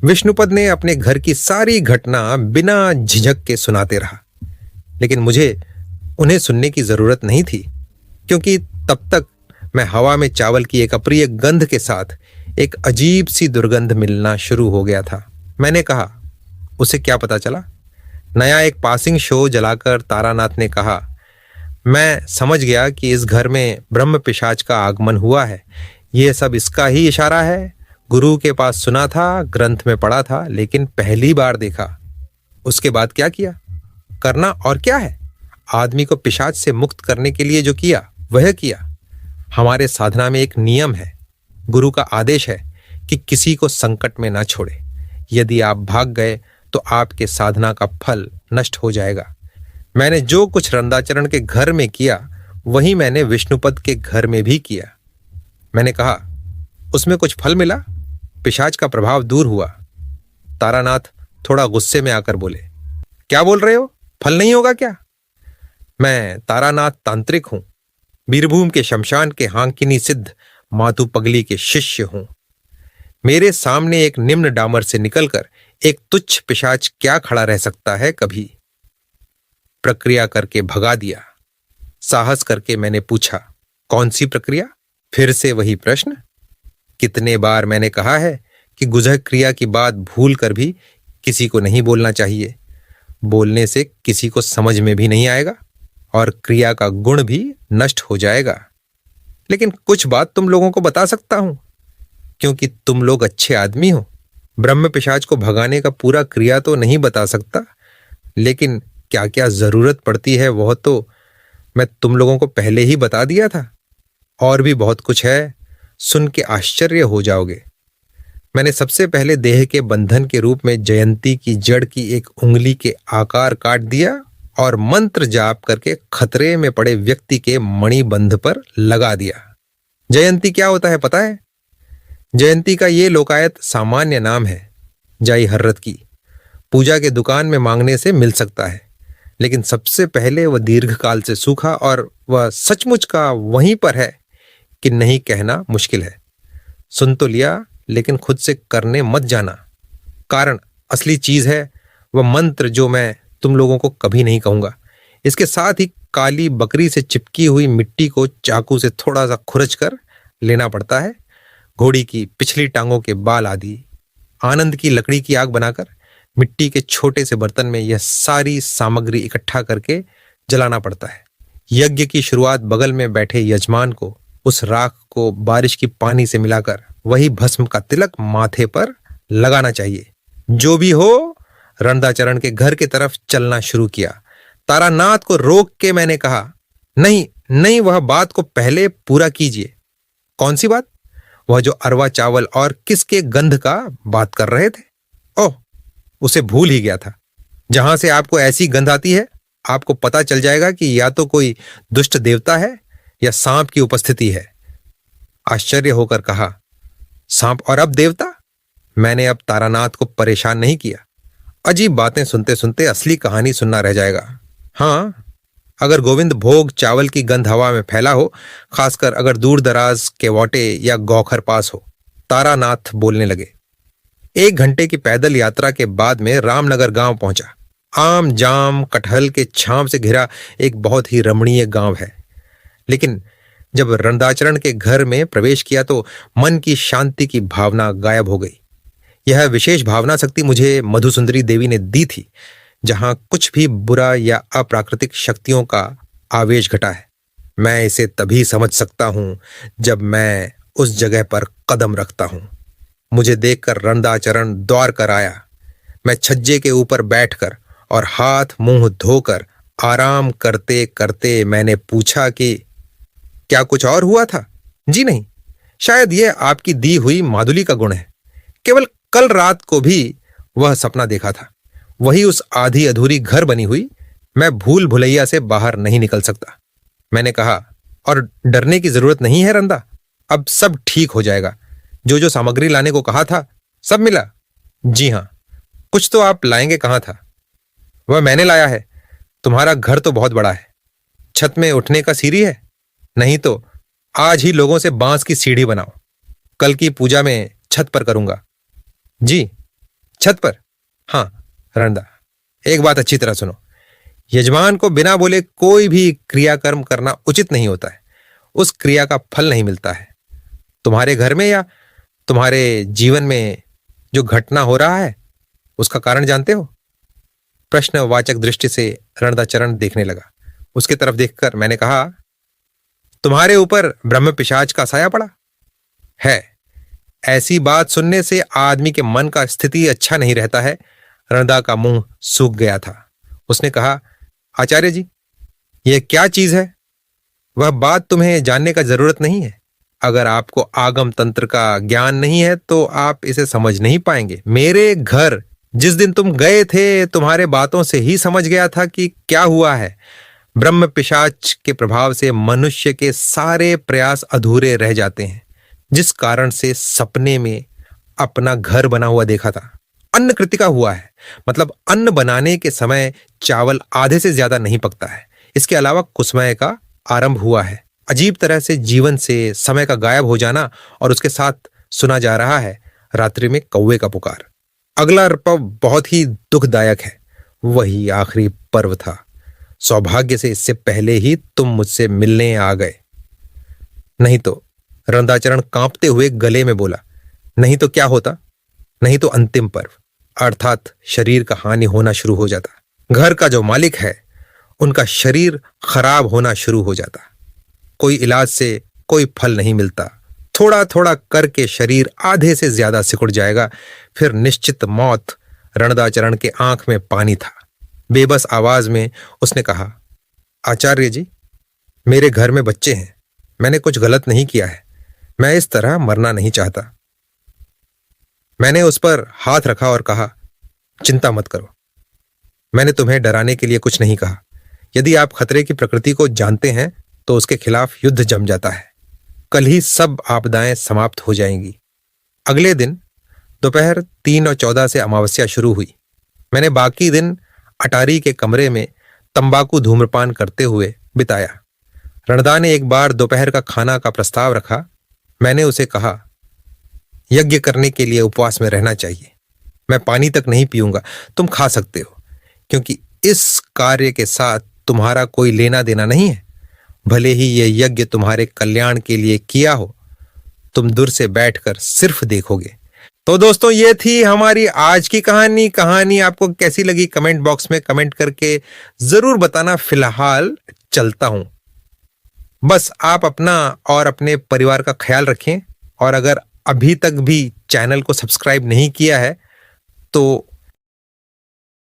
विष्णुपद ने अपने घर की सारी घटना बिना झिझक के सुनाते रहा, लेकिन मुझे उन्हें सुनने की जरूरत नहीं थी, क्योंकि तब तक मैं हवा में चावल की एक अप्रिय गंध के साथ एक अजीब सी दुर्गंध मिलना शुरू हो गया था। मैंने कहा, उसे क्या पता चला? नया एक पासिंग शो जलाकर तारानाथ ने कहा, मैं समझ गया कि इस घर में ब्रह्म पिशाच का आगमन हुआ है। यह सब इसका ही इशारा है। गुरु के पास सुना था, ग्रंथ में पढ़ा था, लेकिन पहली बार देखा। उसके बाद क्या किया? करना और क्या है? आदमी को पिशाच से मुक्त करने के लिए जो किया वह किया। हमारे साधना में एक नियम है, गुरु का आदेश है कि किसी को संकट में ना छोड़े। यदि आप भाग गए तो आपके साधना का फल नष्ट हो जाएगा। मैंने जो कुछ रंदाचरण के घर में किया, वही मैंने विष्णुपद के घर में भी किया। मैंने कहा, उसमें कुछ फल मिला? पिशाच का प्रभाव दूर हुआ? तारानाथ थोड़ा गुस्से में आकर बोले, क्या बोल रहे हो? फल नहीं होगा क्या? मैं तारानाथ तांत्रिक हूं, बीरभूम के शमशान के हांकिनी सिद्ध मातू पगली के शिष्य हूं। मेरे सामने एक निम्न डामर से निकलकर एक तुच्छ पिशाच क्या खड़ा रह सकता है? कभी प्रक्रिया करके भगा दिया। साहस करके मैंने पूछा, कौन सी प्रक्रिया? फिर से वही प्रश्न। कितने बार मैंने कहा है कि गुजह क्रिया की बात भूल कर भी किसी को नहीं बोलना चाहिए। बोलने से किसी को समझ में भी नहीं आएगा और क्रिया का गुण भी नष्ट हो जाएगा। लेकिन कुछ बात तुम लोगों को बता सकता हूं, क्योंकि तुम लोग अच्छे आदमी हो। ब्रह्म पिशाच को भगाने का पूरा क्रिया तो नहीं बता सकता, लेकिन क्या क्या जरूरत पड़ती है वह तो मैं तुम लोगों को पहले ही बता दिया था। और भी बहुत कुछ है, सुन के आश्चर्य हो जाओगे। मैंने सबसे पहले देह के बंधन के रूप में जयंती की जड़ की एक उंगली के आकार काट दिया और मंत्र जाप करके खतरे में पड़े व्यक्ति के मणिबंध पर लगा दिया। जयंती क्या होता है पता है? जयंती का ये लोकायत सामान्य नाम है। जाई हर्रत की पूजा के दुकान में मांगने से मिल सकता है, लेकिन सबसे पहले वह दीर्घकाल से सूखा और वह सचमुच का वहीं पर है कि नहीं कहना मुश्किल है। सुन तो लिया, लेकिन खुद से करने मत जाना। कारण असली चीज है वह मंत्र जो मैं तुम लोगों को कभी नहीं कहूंगा। इसके साथ ही काली बकरी से चिपकी हुई मिट्टी को चाकू से थोड़ा सा खुरच कर लेना पड़ता है। घोड़ी की पिछली टांगों के बाल आदि, आनंद की लकड़ी की आग बनाकर मिट्टी के छोटे से बर्तन में यह सारी सामग्री इकट्ठा करके जलाना पड़ता है। यज्ञ की शुरुआत बगल में बैठे यजमान को उस राख को बारिश की पानी से मिलाकर वही भस्म का तिलक माथे पर लगाना चाहिए। जो भी हो, रणदाचरण के घर की तरफ चलना शुरू किया। तारानाथ को रोक के मैंने कहा, नहीं नहीं, वह बात को पहले पूरा कीजिए। कौन सी बात? वह जो अरवा चावल और किसके गंध का बात कर रहे थे। ओह, उसे भूल ही गया था। जहां से आपको ऐसी गंध आती है, आपको पता चल जाएगा कि या तो कोई दुष्ट देवता है या सांप की उपस्थिति है। आश्चर्य होकर कहा, सांप और अब देवता? मैंने अब तारानाथ को परेशान नहीं किया। अजीब बातें सुनते सुनते असली कहानी सुनना रह जाएगा। हाँ, अगर गोविंद भोग चावल की गंध हवा में फैला हो, खासकर अगर दूर दराज केवोटे या गौखर पास हो। तारानाथ बोलने लगे। 1 घंटे की पैदल यात्रा के बाद में रामनगर गांव पहुंचा। आम जाम कटहल के छांव से घिरा एक बहुत ही रमणीय गांव है। लेकिन जब रणदाचरण के घर में प्रवेश किया तो मन की शांति की भावना गायब हो गई। यह विशेष भावना शक्ति मुझे मधुसुंदरी देवी ने दी थी। जहां कुछ भी बुरा या अप्राकृतिक शक्तियों का आवेश घटा है, मैं इसे तभी समझ सकता हूं जब मैं उस जगह पर कदम रखता हूं। मुझे देखकर रणदाचरण द्वार कर आया। मैं छज्जे के ऊपर बैठकर और हाथ मुंह धोकर आराम करते करते मैंने पूछा कि क्या कुछ और हुआ था? जी नहीं, शायद यह आपकी दी हुई माधुली का गुण है। केवल कल रात को भी वह सपना देखा था। वही उस आधी अधूरी घर बनी हुई। मैं भूल भुलैया से बाहर नहीं निकल सकता। मैंने कहा, और डरने की जरूरत नहीं है रंदा, अब सब ठीक हो जाएगा। जो जो सामग्री लाने को कहा था सब मिला। जी हाँ। कुछ तो आप लाएंगे कहाँ था? वह मैंने लाया है। तुम्हारा घर तो बहुत बड़ा है। छत में उठने का सीढ़ी है? नहीं तो आज ही लोगों से बांस की सीढ़ी बनाओ। कल की पूजा में छत पर करूंगा। जी, छत पर? हाँ रंदा, एक बात अच्छी तरह सुनो। यजमान को बिना बोले कोई भी क्रियाकर्म करना उचित नहीं होता है। उस क्रिया का फल नहीं मिलता है। तुम्हारे घर में या तुम्हारे जीवन में जो घटना हो रहा है, उसका कारण जानते हो? प्रश्नवाचक दृष्टि से रणदाचरण देखने लगा। उसके तरफ देखकर मैंने कहा, तुम्हारे ऊपर ब्रह्म पिशाच का साया पड़ा है। ऐसी बात सुनने से आदमी के मन का स्थिति अच्छा नहीं रहता है। रणदा का मुंह सूख गया था। उसने कहा, आचार्य जी, यह क्या चीज है? वह बात तुम्हें जानने का जरूरत नहीं है। अगर आपको आगम तंत्र का ज्ञान नहीं है तो आप इसे समझ नहीं पाएंगे। मेरे घर जिस दिन तुम गए थे, तुम्हारे बातों से ही समझ गया था कि क्या हुआ है। ब्रह्म पिशाच के प्रभाव से मनुष्य के सारे प्रयास अधूरे रह जाते हैं, जिस कारण से सपने में अपना घर बना हुआ देखा था। अन्न कृतिका हुआ है, मतलब अन्न बनाने के समय चावल आधे से ज्यादा नहीं पकता है। इसके अलावा कुसमय का आरंभ हुआ है। अजीब तरह से जीवन से समय का गायब हो जाना, और उसके साथ सुना जा रहा है रात्रि में कौवे का पुकार। अगला पर्व बहुत ही दुखदायक है। वही आखिरी पर्व था। सौभाग्य से इससे पहले ही तुम मुझसे मिलने आ गए। नहीं तो, रणदाचरण कांपते हुए गले में बोला, नहीं तो क्या होता? नहीं तो अंतिम पर्व, अर्थात शरीर का हानि होना शुरू हो जाता। घर का जो मालिक है, उनका शरीर खराब होना शुरू हो जाता। कोई इलाज से कोई फल नहीं मिलता। थोड़ा थोड़ा करके शरीर आधे से ज्यादा सिकुड़ जाएगा, फिर निश्चित मौत। रणदाचरण के आंख में पानी था। बेबस आवाज में उसने कहा, आचार्य जी, मेरे घर में बच्चे हैं। मैंने कुछ गलत नहीं किया है। मैं इस तरह मरना नहीं चाहता। मैंने उस पर हाथ रखा और कहा, चिंता मत करो। मैंने तुम्हें डराने के लिए कुछ नहीं कहा। यदि आप खतरे की प्रकृति को जानते हैं तो उसके खिलाफ युद्ध जम जाता है। कल ही सब आपदाएं समाप्त हो जाएंगी। अगले दिन दोपहर 3:14 से अमावस्या शुरू हुई। मैंने बाकी दिन अटारी के कमरे में तंबाकू धूम्रपान करते हुए बिताया। रणदा ने एक बार दोपहर का खाना का प्रस्ताव रखा। मैंने उसे कहा, यज्ञ करने के लिए उपवास में रहना चाहिए। मैं पानी तक नहीं पीऊंगा। तुम खा सकते हो, क्योंकि इस कार्य के साथ तुम्हारा कोई लेना देना नहीं है। भले ही यह यज्ञ तुम्हारे कल्याण के लिए किया हो, तुम दूर से बैठकर सिर्फ देखोगे। तो दोस्तों, ये थी हमारी आज की कहानी। कहानी आपको कैसी लगी कमेंट बॉक्स में कमेंट करके जरूर बताना। फिलहाल चलता हूं। बस आप अपना और अपने परिवार का ख्याल रखें, और अगर अभी तक भी चैनल को सब्सक्राइब नहीं किया है तो